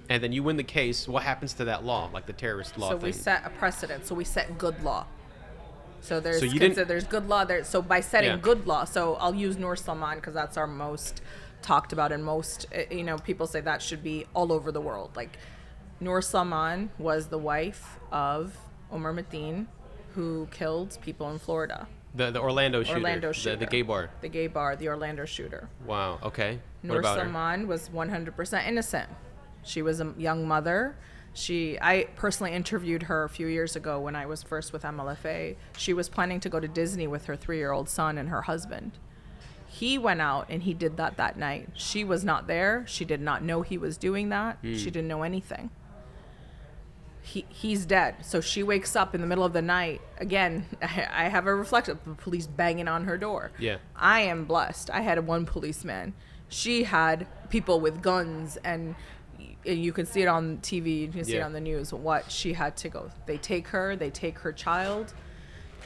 And then you win the case. What happens to that law, like the terrorist law So thing? we set a precedent. So we set good law. So there's there's good law there. So by setting good law, so I'll use Noor Salman because that's our most talked about, and most people say that should be all over the world. Like, Noor Salman was the wife of Omar Mateen, who killed people in Florida. The Orlando shooter. The gay bar. The gay bar. The Orlando shooter. Wow. Okay. Noor Salman was 100% innocent. She was a young mother. I personally interviewed her a few years ago when I was first with MLFA. She was planning to go to Disney with her 3-year-old son and her husband. He went out and he did that night. She was not there. She did not know he was doing that. She didn't know anything. He's dead. So she wakes up in the middle of the night. Again, I have a reflection of the police banging on her door. Yeah. I am blessed. I had one policeman. She had people with guns, and you can see it on TV, you can see it on the news, what she had to go. They take her child.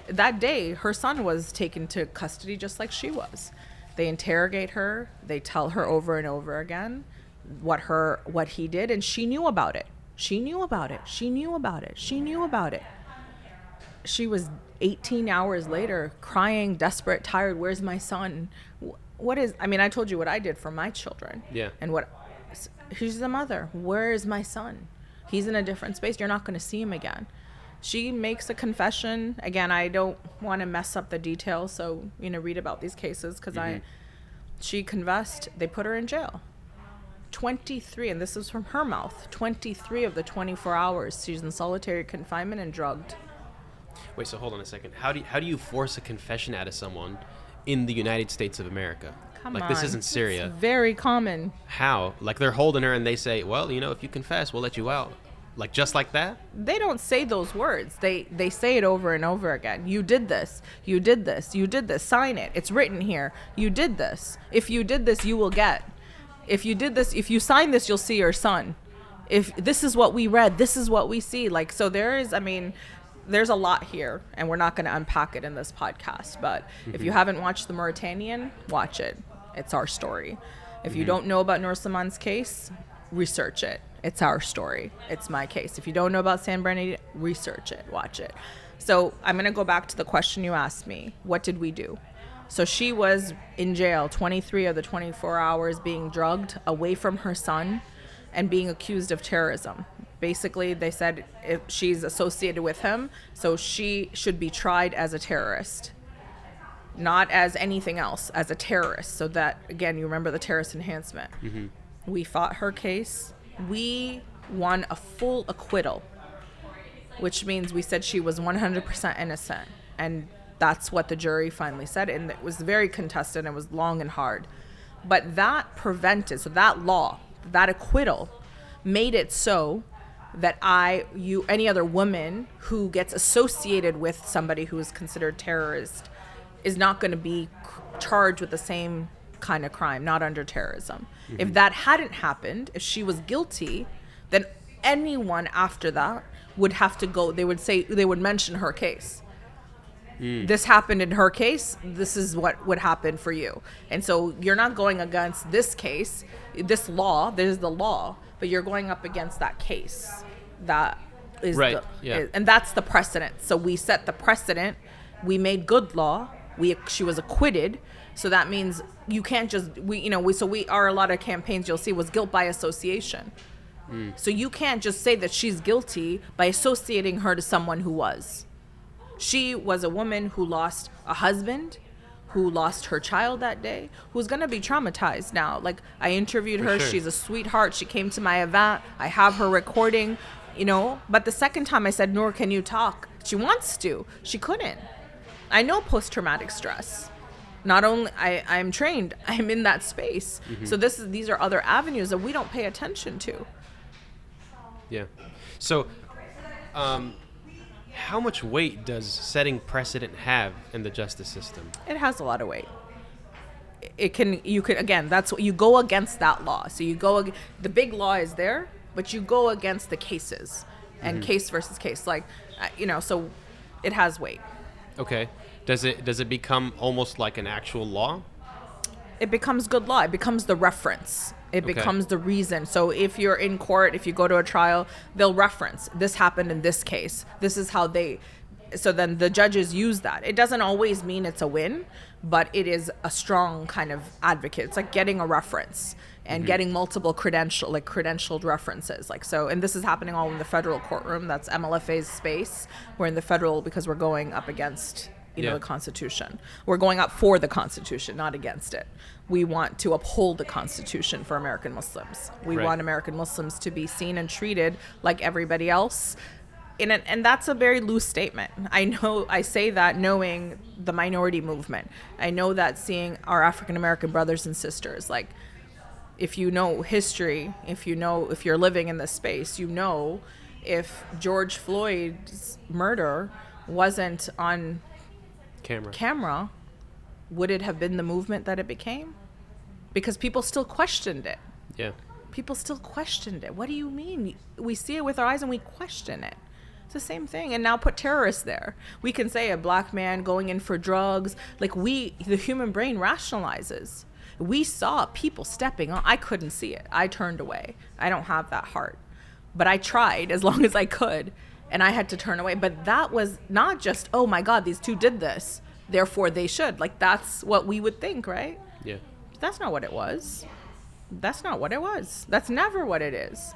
That day, her son was taken to custody just like she was. They interrogate her. They tell her over and over again what he did, and she knew about it. She knew about it. She knew about it. She knew about it. She was 18 hours later crying, desperate, tired. Where's my son? I told you what I did for my children. Yeah. And she's the mother. Where is my son? He's in a different space. You're not going to see him again. She makes a confession. Again, I don't want to mess up the details, so, read about these cases, because she confessed. They put her in jail. 23, and this is from her mouth, 23 of the 24 hours she's in solitary confinement and drugged. Wait, so hold on a second. How do you force a confession out of someone in the United States of America? Come on. This isn't Syria. It's very common. How? Like, they're holding her and they say, well, if you confess, we'll let you out. Like, just like that? They don't say those words. They say it over and over again. You did this. You did this. You did this. Sign it. It's written here. You did this. If you did this, you will get. If you did this, if you sign this, you'll see your son. If this is what we read, this is what we see. Like, so there's a lot here, and we're not going to unpack it in this podcast. But if you haven't watched The Mauritanian, watch it. It's our story. If you don't know about Noor Salman's case, research it. It's our story. It's my case. If you don't know about San Bernardino, research it. Watch it. So I'm going to go back to the question you asked me. What did we do? So she was in jail 23 of the 24 hours being drugged, away from her son, and being accused of terrorism. Basically, they said if she's associated with him, so she should be tried as a terrorist, not as anything else, as a terrorist. So that, again, you remember the terrorist enhancement. We fought her case. We won a full acquittal, which means we said she was 100% innocent. And that's what the jury finally said. And it was very contested. And it was long and hard. But that prevented, so that law, that acquittal made it so that any other woman who gets associated with somebody who is considered terrorist is not going to be charged with the same kind of crime, not under terrorism. If that hadn't happened, if she was guilty, then anyone after that would have to go, they would mention her case. This happened in her case, this is what would happen for you. And so you're not going against this case, this law, there's the law, but you're going up against that case. That is right. and that's the precedent. So we set the precedent, we made good law, She was acquitted. So that means you can't just, a lot of campaigns you'll see was guilt by association. So you can't just say that she's guilty by associating her to someone who was. She was a woman who lost a husband, who lost her child that day, who's going to be traumatized now. Like, I interviewed her. Sure. She's a sweetheart. She came to my event. I have her recording, But the second time I said, Noor, can you talk? She wants to. She couldn't. I know post-traumatic stress. Not only I'm trained, I'm in that space. So these are other avenues that we don't pay attention to. Yeah. So, how much weight does setting precedent have in the justice system? It has a lot of weight. That's what you go against that law. So the big law is there, but you go against the cases and case versus case. So it has weight. Okay. Does it become almost like an actual law? It becomes good law. It becomes the reference. It becomes the reason. So if you're in court, if you go to a trial, they'll reference, this happened in this case. This is how so then the judges use that. It doesn't always mean it's a win, but it is a strong kind of advocate. It's like getting a reference and getting multiple credentialed references. And this is happening all in the federal courtroom. That's MLFA's space. We're in the federal because we're going up against the Constitution. We're going up for the Constitution, not against it. We want to uphold the Constitution for American Muslims. We want American Muslims to be seen and treated like everybody else. And that's a very loose statement. I know I say that knowing the minority movement. I know that seeing our African American brothers and sisters. Like, if you know history, if you're living in this space, if George Floyd's murder wasn't on camera, would it have been the movement that it became? Because people still questioned it. Yeah. People still questioned it. What do you mean? We see it with our eyes and we question it. It's the same thing. And now put terrorists there. We can say a black man going in for drugs. The human brain rationalizes. We saw people stepping on. I couldn't see it. I turned away. I don't have that heart. But I tried as long as I could. And I had to turn away. But that was not just, oh my God, these two did this, therefore they should. That's what we would think, right? Yeah. That's not what it was. That's not what it was. That's never what it is.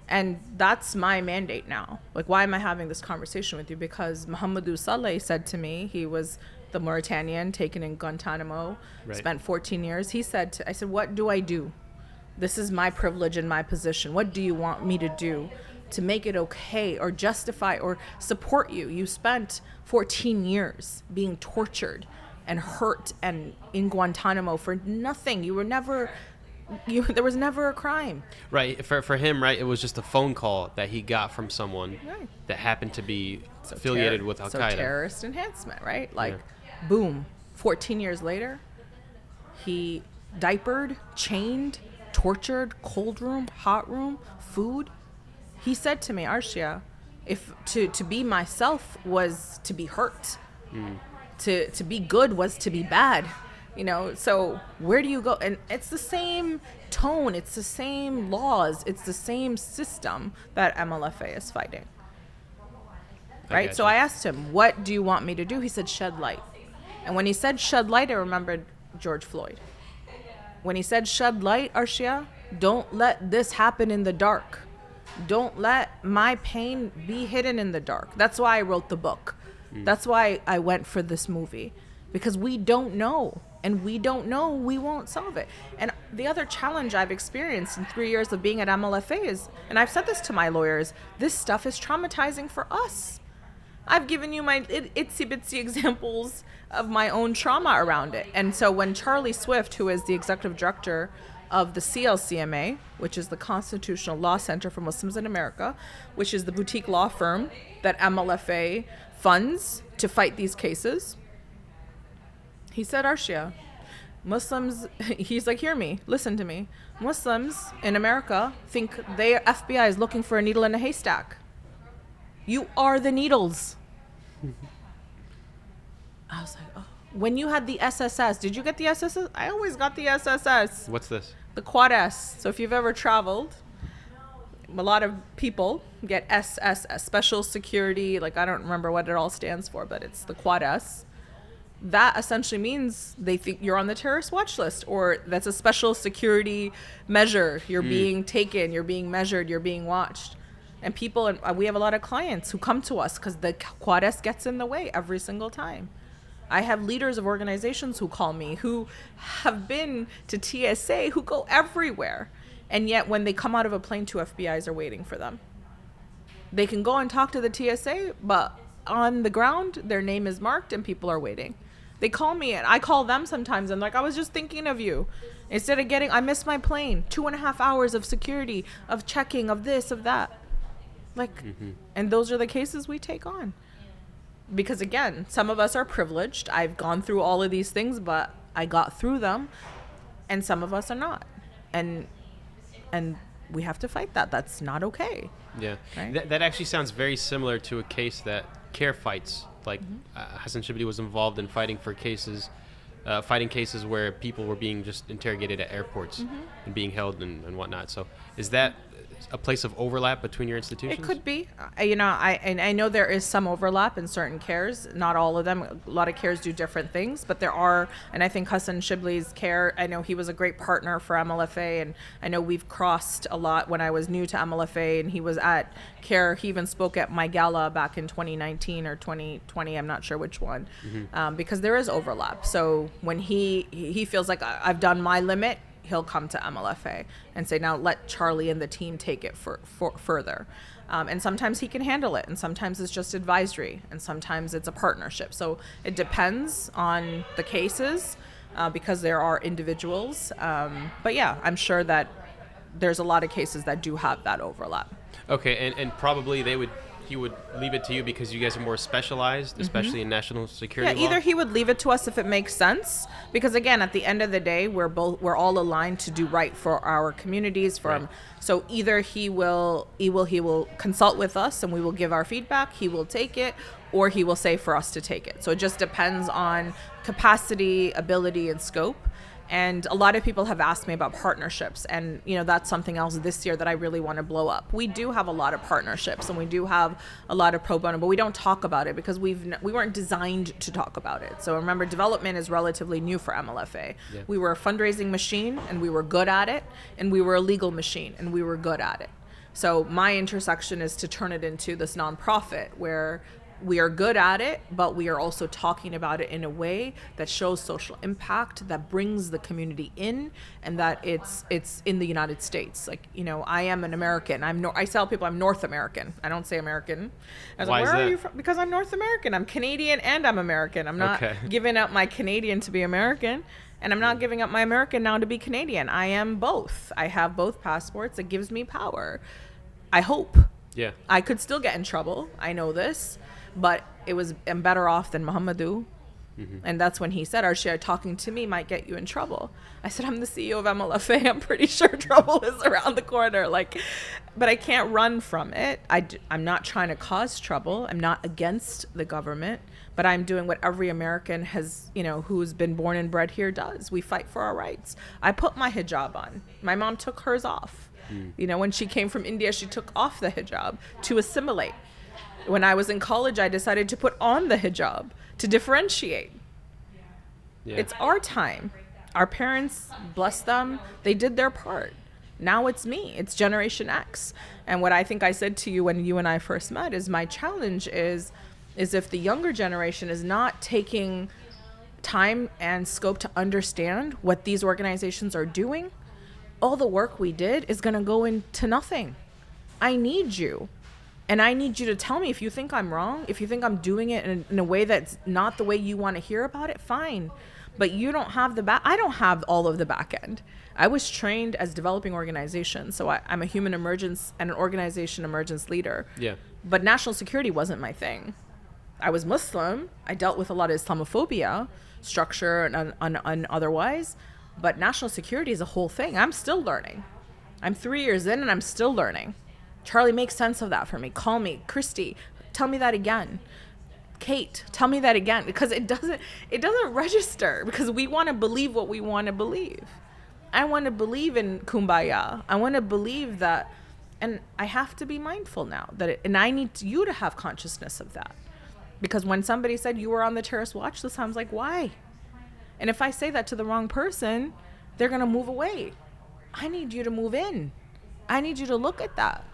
And that's my mandate now. Why am I having this conversation with you? Because Mohamedou Saleh said to me, he was the Mauritanian taken in Guantanamo, spent 14 years. I said, what do I do? This is my privilege and my position. What do you want me to do to make it okay or justify or support you? You spent 14 years being tortured and hurt and in Guantanamo for nothing. There was never a crime. Right. For him, right, it was just a phone call that he got from someone that happened to be affiliated with Al-Qaeda. So terrorist enhancement, right? Boom. 14 years later, he diapered, chained, tortured, cold room, hot room, food. He said to me, Arshia, if to be myself was to be hurt, to be good was to be bad, so where do you go? And it's the same tone, it's the same laws, it's the same system that MLFA is fighting. Right? So I asked him, what do you want me to do? He said, shed light. And when he said shed light, I remembered George Floyd. When he said shed light, Arshia, don't let this happen in the dark. Don't let my pain be hidden in the dark. That's why I wrote the book. That's why I went for this movie. Because we don't know. And we don't know, we won't solve it. And the other challenge I've experienced in 3 years of being at MLFA is, and I've said this to my lawyers, this stuff is traumatizing for us. I've given you my itsy bitsy examples of my own trauma around it. And so when Charlie Swift, who is the executive director of the CLCMA, which is the Constitutional Law Center for Muslims in America, which is the boutique law firm that MLFA funds to fight these cases, he said, Arshia, Muslims, he's like, hear me, listen to me. Muslims in America think their FBI is looking for a needle in a haystack. You are the needles. I was like, oh. When you had the SSS, did you get the SSS? I always got the SSS. What's this? The Quad S. So if you've ever traveled, a lot of people get SSS, Special Security, I don't remember what it all stands for, but it's the Quad S. that essentially means they think you're on the terrorist watch list, or that's a special security measure. You're being taken, you're being measured, you're being watched. And people, and we have a lot of clients who come to us because the Juarez gets in the way every single time. I have leaders of organizations who call me who have been to TSA, who go everywhere. And yet when they come out of a plane, 2 FBIs are waiting for them. They can go and talk to the TSA, but on the ground, their name is marked and people are waiting. They call me and I call them sometimes. And like, I was just thinking of you. Instead of I missed my plane, 2.5 hours of security, of checking, of this, of that. Like, and those are the cases we take on. Because again, some of us are privileged. I've gone through all of these things, but I got through them. And some of us are not. And we have to fight that. That's not okay. Yeah. Right? That actually sounds very similar to a case that CARE fights. Like Hassan Shibli was involved in fighting cases where people were being just interrogated at airports and being held and whatnot. So is that a place of overlap between your institutions? It could be. I know there is some overlap in certain cares. Not all of them. A lot of cares do different things, but there are. And I think Hassan Shibli's care, I know he was a great partner for MLFA, and I know we've crossed a lot when I was new to MLFA, and he was at CARE. He even spoke at my gala back in 2019 or 2020. I'm not sure which one, because there is overlap. So when he feels like I've done my limit, he'll come to MLFA and say, now let Charlie and the team take it further. And sometimes he can handle it, and sometimes it's just advisory, and sometimes it's a partnership. So it depends on the cases, because there are individuals. But yeah, I'm sure that there's a lot of cases that do have that overlap. Okay, and probably he would leave it to you because you guys are more specialized, especially in national security law? Either he would leave it to us if it makes sense, because again, at the end of the day, we're all aligned to do right for our communities. So either he will consult with us and we will give our feedback, he will take it, or he will say for us to take it. So it just depends on capacity, ability, and scope. And a lot of people have asked me about partnerships, and that's something else this year that I really want to blow up. We do have a lot of partnerships, and we do have a lot of pro bono, but we don't talk about it because we weren't designed to talk about it. So remember, development is relatively new for MLFA. Yeah. We were a fundraising machine, and we were good at it, and we were a legal machine, and we were good at it. So my intersection is to turn it into this nonprofit where we are good at it, but we are also talking about it in a way that shows social impact, that brings the community in, and that it's in the United States. Like, I am an American. I tell people I'm North American. I don't say American. I was Why like, is where that? are you from? Because I'm North American. I'm Canadian and I'm American. I'm not giving up my Canadian to be American, and I'm not giving up my American now to be Canadian. I am both. I have both passports. It gives me power. I hope. Yeah. I could still get in trouble. I know this. But I'm better off than Muhammadu. And that's when he said, Arshia, talking to me might get you in trouble. I said, I'm the CEO of MLFA. I'm pretty sure trouble is around the corner. But I can't run from it. I'm not trying to cause trouble. I'm not against the government. But I'm doing what every American has, who's been born and bred here does. We fight for our rights. I put my hijab on. My mom took hers off. When she came from India, she took off the hijab to assimilate. When I was in college, I decided to put on the hijab to differentiate. Yeah. It's our time. Our parents, bless them, they did their part. Now it's me. It's Generation X. And what I think I said to you when you and I first met is my challenge is if the younger generation is not taking time and scope to understand what these organizations are doing, all the work we did is going to go into nothing. I need you. And I need you to tell me if you think I'm wrong, if you think I'm doing it in a way that's not the way you want to hear about it, fine. But you don't have I don't have all of the back end. I was trained as developing organizations. So I'm a human emergence and an organization emergence leader. Yeah. But national security wasn't my thing. I was Muslim. I dealt with a lot of Islamophobia, structure and otherwise. But national security is a whole thing. I'm still learning. I'm 3 years in and I'm still learning. Charlie, make sense of that for me. Call me. Christy, tell me that again. Kate, tell me that again. Because it doesn't register, because we want to believe what we want to believe. I want to believe in kumbaya. I want to believe that, and I have to be mindful now and I need you to have consciousness of that. Because when somebody said you were on the terrorist watch list, I was like, why? And if I say that to the wrong person, they're going to move away. I need you to move in. I need you to look at that.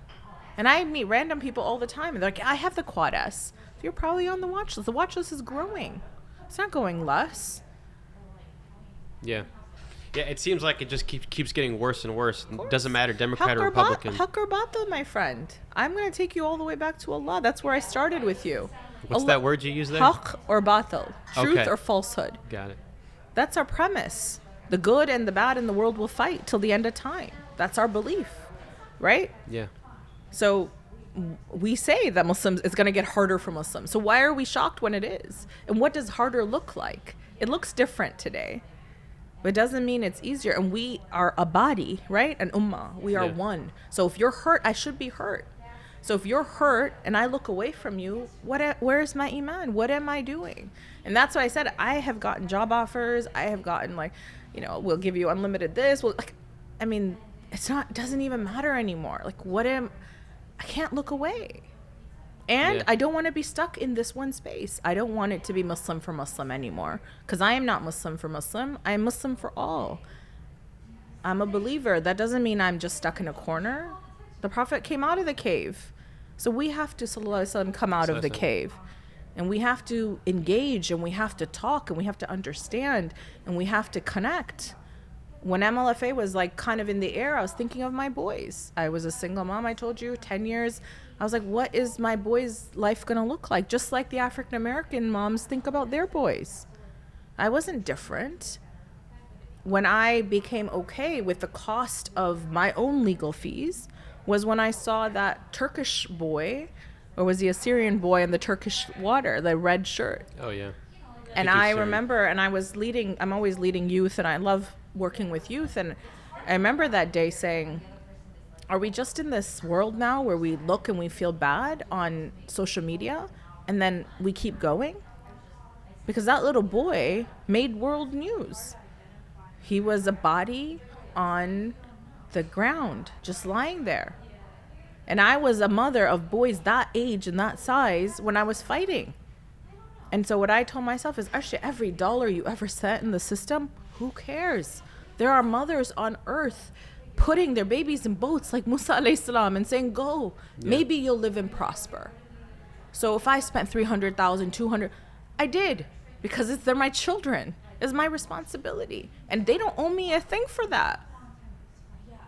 And I meet random people all the time, and they're like, I have the Quad S. You're probably on the watch list. The watch list is growing. It's not going less. Yeah. Yeah, it seems like it just keeps getting worse and worse. It doesn't matter, Democrat or Republican. Haq or batil, my friend. I'm going to take you all the way back to Allah. That's where I started with you. What's that word you use there? Haq or batil. Truth or falsehood. Got it. That's our premise. The good and the bad in the world will fight till the end of time. That's our belief, right? Yeah. So we say that it's going to get harder for Muslims. So why are we shocked when it is? And what does harder look like? It looks different today. But it doesn't mean it's easier. And we are a body, right? An ummah. We are one. So if you're hurt, I should be hurt. So if you're hurt and I look away from you, where's my iman? What am I doing? And that's why I said I have gotten job offers. I have gotten we'll give you unlimited this. It doesn't even matter anymore. I can't look away. And I don't want to be stuck in this one space. I don't want it to be Muslim for Muslim anymore. Because I am not Muslim for Muslim. I am Muslim for all. I'm a believer. That doesn't mean I'm just stuck in a corner. The Prophet came out of the cave. So we have to, sallallahu alaihi wasallam, come out of the cave. And we have to engage, and we have to talk, and we have to understand, and we have to connect. When MLFA was kind of in the air, I was thinking of my boys. I was a single mom, I told you, 10 years. I was like, what is my boys' life going to look like? Just like the African American moms think about their boys. I wasn't different. When I became okay with the cost of my own legal fees was when I saw that Turkish boy, or was the Assyrian boy in the Turkish water, the red shirt. Oh, yeah. And I remember, and I'm always leading youth, and I love working with youth. And I remember that day saying, are we just in this world now where we look and we feel bad on social media and then we keep going? Because that little boy made world news. He was a body on the ground, just lying there. And I was a mother of boys that age and that size when I was fighting. And so what I told myself is, Arshia, every dollar you ever sent in the system, who cares? There are mothers on earth putting their babies in boats like Musa alayhi salam and saying, go, maybe you'll live and prosper. So if I spent 300,000, 200, I did, because they're my children. It's my responsibility. And they don't owe me a thing for that.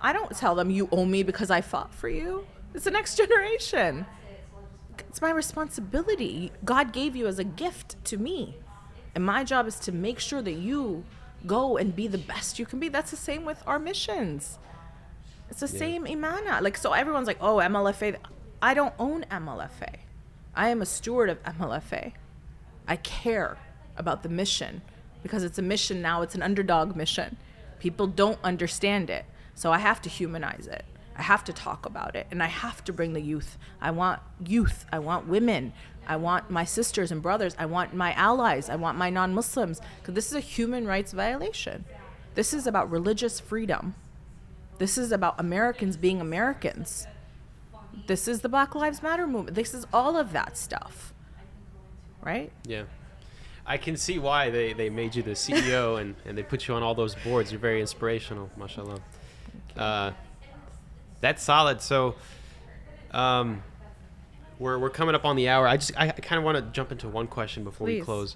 I don't tell them you owe me because I fought for you. It's the next generation. It's my responsibility. God gave you as a gift to me. And my job is to make sure that you go and be the best you can be. That's the same with our missions. It's the same imana. So everyone's like, oh, MLFA. I don't own MLFA. I am a steward of MLFA. I care about the mission because it's a mission now. It's an underdog mission. People don't understand it. So I have to humanize it. I have to talk about it. And I have to bring the youth. I want youth. I want women. I want my sisters and brothers. I want my allies. I want my non-Muslims. Because this is a human rights violation. This is about religious freedom. This is about Americans being Americans. This is the Black Lives Matter movement. This is all of that stuff. Right? Yeah. I can see why they made you the CEO and they put you on all those boards. You're very inspirational, mashallah. That's solid. So we're coming up on the hour. I kind of want to jump into one question before we close.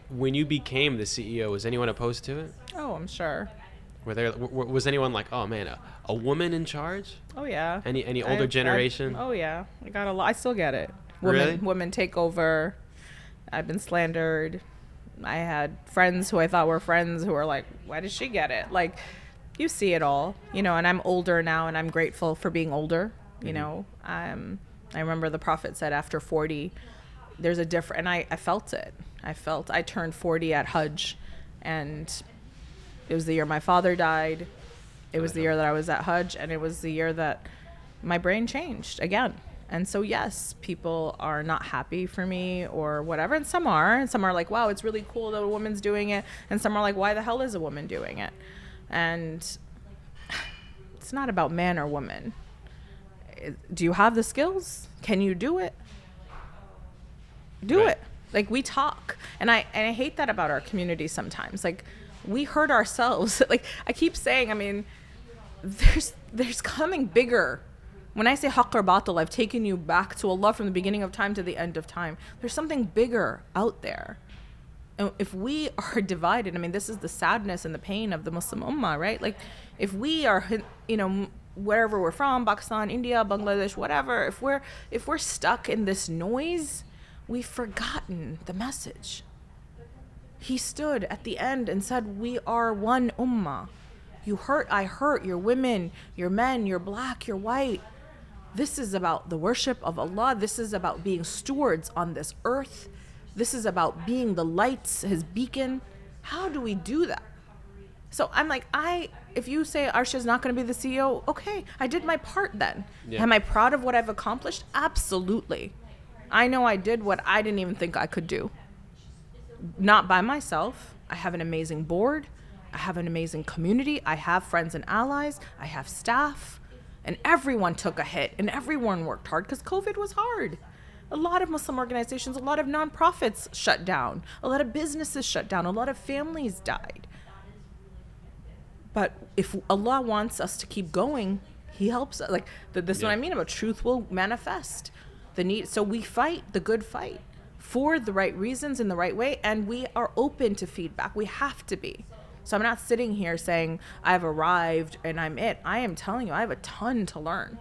When you became the CEO, was anyone opposed to it? Oh, I'm sure. Was anyone like, oh man, a woman in charge? Oh yeah. Any older generation? Oh yeah. I got a lot. I still get it. Women take over. I've been slandered. I had friends who I thought were friends who were like, why did she get it? You see it all, and I'm older now and I'm grateful for being older. I remember the Prophet said after 40, there's a different, and I felt it. I turned 40 at Hajj, and it was the year my father died. It was the year that I was at Hajj, and it was the year that my brain changed again. And so, yes, people are not happy for me or whatever. And some are like, wow, it's really cool that a woman's doing it. And some are like, why the hell is a woman doing it? And it's not about man or woman. Do you have the skills? Can you do it? Do Right. it. Like, we talk. And I hate that about our community sometimes. Like, we hurt ourselves. Like, I keep saying, I mean, there's coming bigger. When I say haqq or batil, I've taken you back to Allah from the beginning of time to the end of time. There's something bigger out there. And if we are divided, I mean, this is the sadness and the pain of the Muslim ummah, right? Like, if we are, you know, wherever we're from, Pakistan, India, Bangladesh, whatever, if we're stuck in this noise, we've forgotten the message. He stood at the end and said, we are one ummah. You hurt, I hurt, you're women, you're men, you're black, you're white. This is about the worship of Allah. This is about being stewards on this earth. This is about being the lights, his beacon. How do we do that? So I'm like, if you say Arshia's not going to be the CEO, okay, I did my part then. Yeah. Am I proud of what I've accomplished? Absolutely. I know I did what I didn't even think I could do. Not by myself. I have an amazing board. I have an amazing community. I have friends and allies. I have staff. And everyone took a hit and everyone worked hard because COVID was hard. A lot of Muslim organizations, a lot of nonprofits shut down. A lot of businesses shut down. A lot of families died. But if Allah wants us to keep going, he helps us. Like, this is what I mean about truth will manifest. So we fight the good fight for the right reasons in the right way, and we are open to feedback. We have to be. So I'm not sitting here saying I've arrived and I'm it. I am telling you, I have a ton to learn.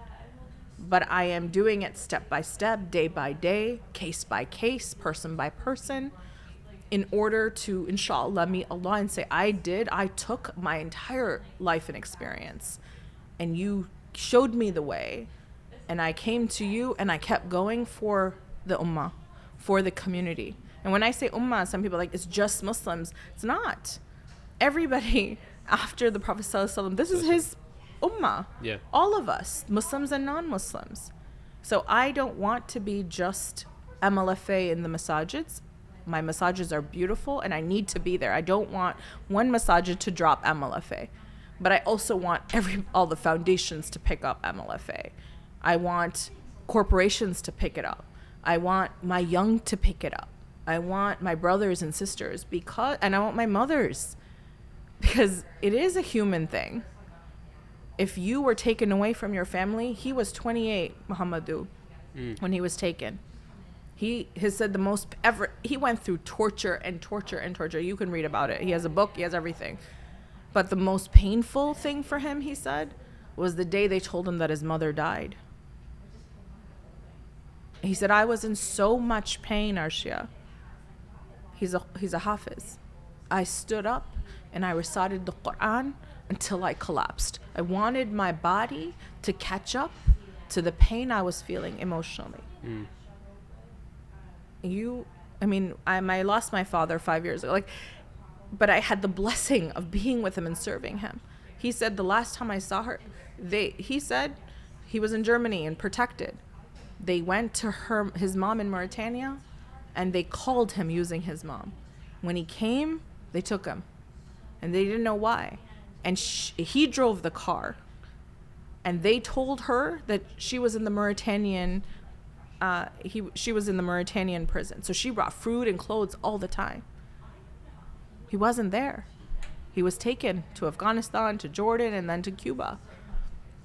But I am doing it step by step, day by day, case by case, person by person, in order to, inshallah, meet Allah and say, I took my entire life and experience, and you showed me the way, and I came to you, and I kept going for the ummah, for the community. And when I say ummah, some people are like, it's just Muslims. It's not. Everybody after the Prophet ﷺ, this is his ummah. Yeah. All of us, Muslims and non-Muslims. So I don't want to be just MLFA in the masajids. My masajids are beautiful and I need to be there. I don't want one masajid to drop MLFA. But I also want all the foundations to pick up MLFA. I want corporations to pick it up. I want my young to pick it up. I want my brothers and sisters and I want my mothers. Because it is a human thing. If you were taken away from your family, he was 28, Muhammadu, when he was taken. He has said the most ever, he went through torture and torture and torture. You can read about it. He has a book, he has everything. But the most painful thing for him, he said, was the day they told him that his mother died. He said, I was in so much pain, Arshia. He's a hafiz. I stood up and I recited the Quran until I collapsed. I wanted my body to catch up to the pain I was feeling emotionally. I lost my father 5 years ago. But I had the blessing of being with him and serving him. He said the last time I saw her, he said he was in Germany and protected. They went to his mom in Mauritania and they called him using his mom. When he came, they took him. And they didn't know why. And he drove the car. And they told her that she was in the Mauritanian she was in the Mauritanian prison. So she brought food and clothes all the time. He wasn't there. He was taken to Afghanistan, to Jordan, and then to Cuba.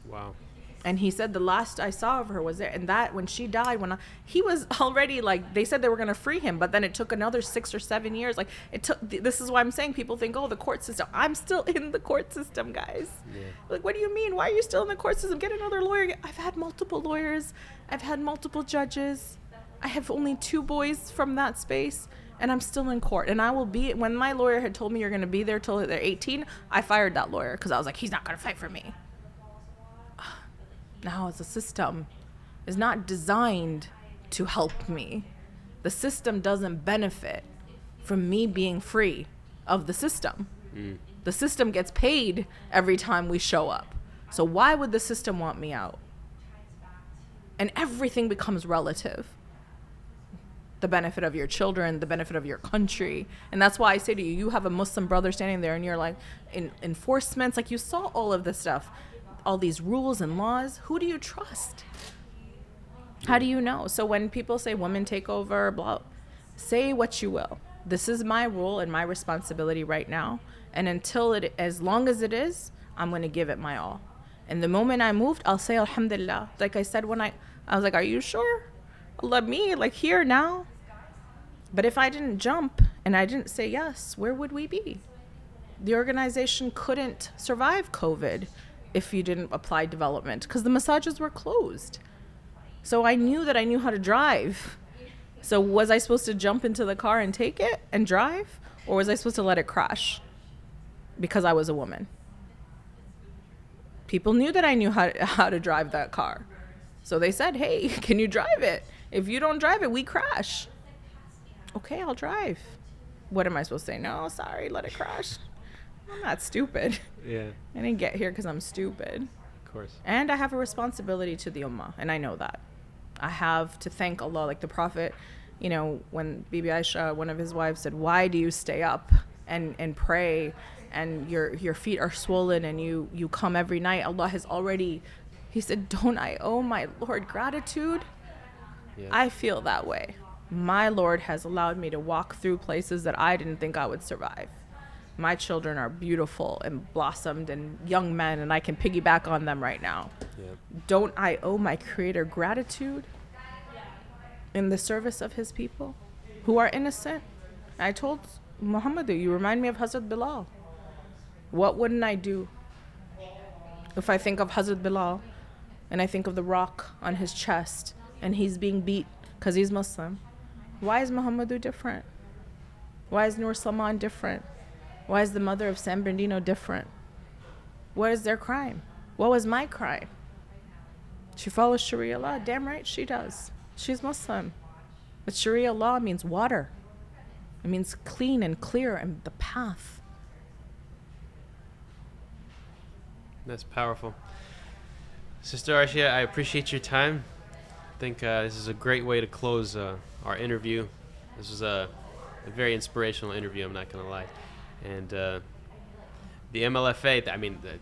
Wow. And he said the last I saw of her was there. And that when she died, he was already they said they were going to free him, but then it took another 6 or 7 years. This is why I'm saying people think, the court system. I'm still in the court system, guys. Yeah. What do you mean? Why are you still in the court system? Get another lawyer. I've had multiple lawyers. I've had multiple judges. I have only 2 boys from that space. And I'm still in court. And I will be, when my lawyer had told me you're going to be there till they're 18, I fired that lawyer because I was like, he's not going to fight for me. Now, as a system is not designed to help me. The system doesn't benefit from me being free of the system. The system gets paid every time we show up. So why would the system want me out? And everything becomes relative. The benefit of your children, the benefit of your country. And that's why I say to you, you have a Muslim brother standing there and you're like, in enforcements, you saw all of this stuff. All these rules and laws, who do you trust? How do you know? So when people say women take over, blah, say what you will. This is my role and my responsibility right now. And as long as it is, I'm going to give it my all. And the moment I moved, I'll say, alhamdulillah. Like I said, I was like, are you sure? Let me, like, here now. But if I didn't jump and I didn't say yes, where would we be? The organization couldn't survive COVID if you didn't apply development because the massages were closed. So I knew that I knew how to drive. So was I supposed to jump into the car and take it and drive? Or was I supposed to let it crash because I was a woman? People knew that I knew how to drive that car. So they said, hey, can you drive it? If you don't drive it, we crash. Okay, I'll drive. What am I supposed to say? No, sorry, let it crash. I'm not stupid. Yeah. I didn't get here because I'm stupid. Of course. And I have a responsibility to the ummah, and I know that. I have to thank Allah. Like the Prophet, when Bibi Aisha, one of his wives, said, why do you stay up and pray and your feet are swollen and you come every night? Allah has already, he said, don't I owe my Lord gratitude? Yeah. I feel that way. My Lord has allowed me to walk through places that I didn't think I would survive. My children are beautiful and blossomed and young men, and I can piggyback on them right now. Yeah. Don't I owe my Creator gratitude in the service of His people who are innocent? I told Muhammad, you remind me of Hazrat Bilal. What wouldn't I do if I think of Hazrat Bilal and I think of the rock on his chest and he's being beat because he's Muslim? Why is Muhammadu different? Why is Nur Salman different? Why is the mother of San Bernardino different? What is their crime? What was my crime? She follows Sharia law. Damn right she does. She's Muslim. But Sharia law means water. It means clean and clear and the path. That's powerful. Sister Arshia, I appreciate your time. I think this is a great way to close our interview. This was a very inspirational interview, I'm not going to lie. And the MLFA,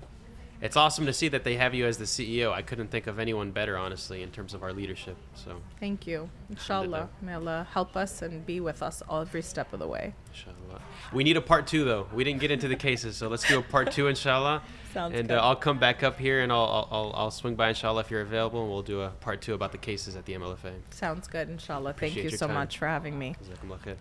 it's awesome to see that they have you as the CEO. I couldn't think of anyone better, honestly, in terms of our leadership. So thank you. Inshallah. May Allah help us and be with us every step of the way. Inshallah. We need a part 2, though. We didn't get into the cases, so let's do a part 2, inshallah. Sounds and good. I'll come back up here and I'll swing by, inshallah, if you're available, and we'll do a part 2 about the cases at the MLFA. Sounds good, inshallah. Appreciate Thank you so much for having me. Jazakumullah khair.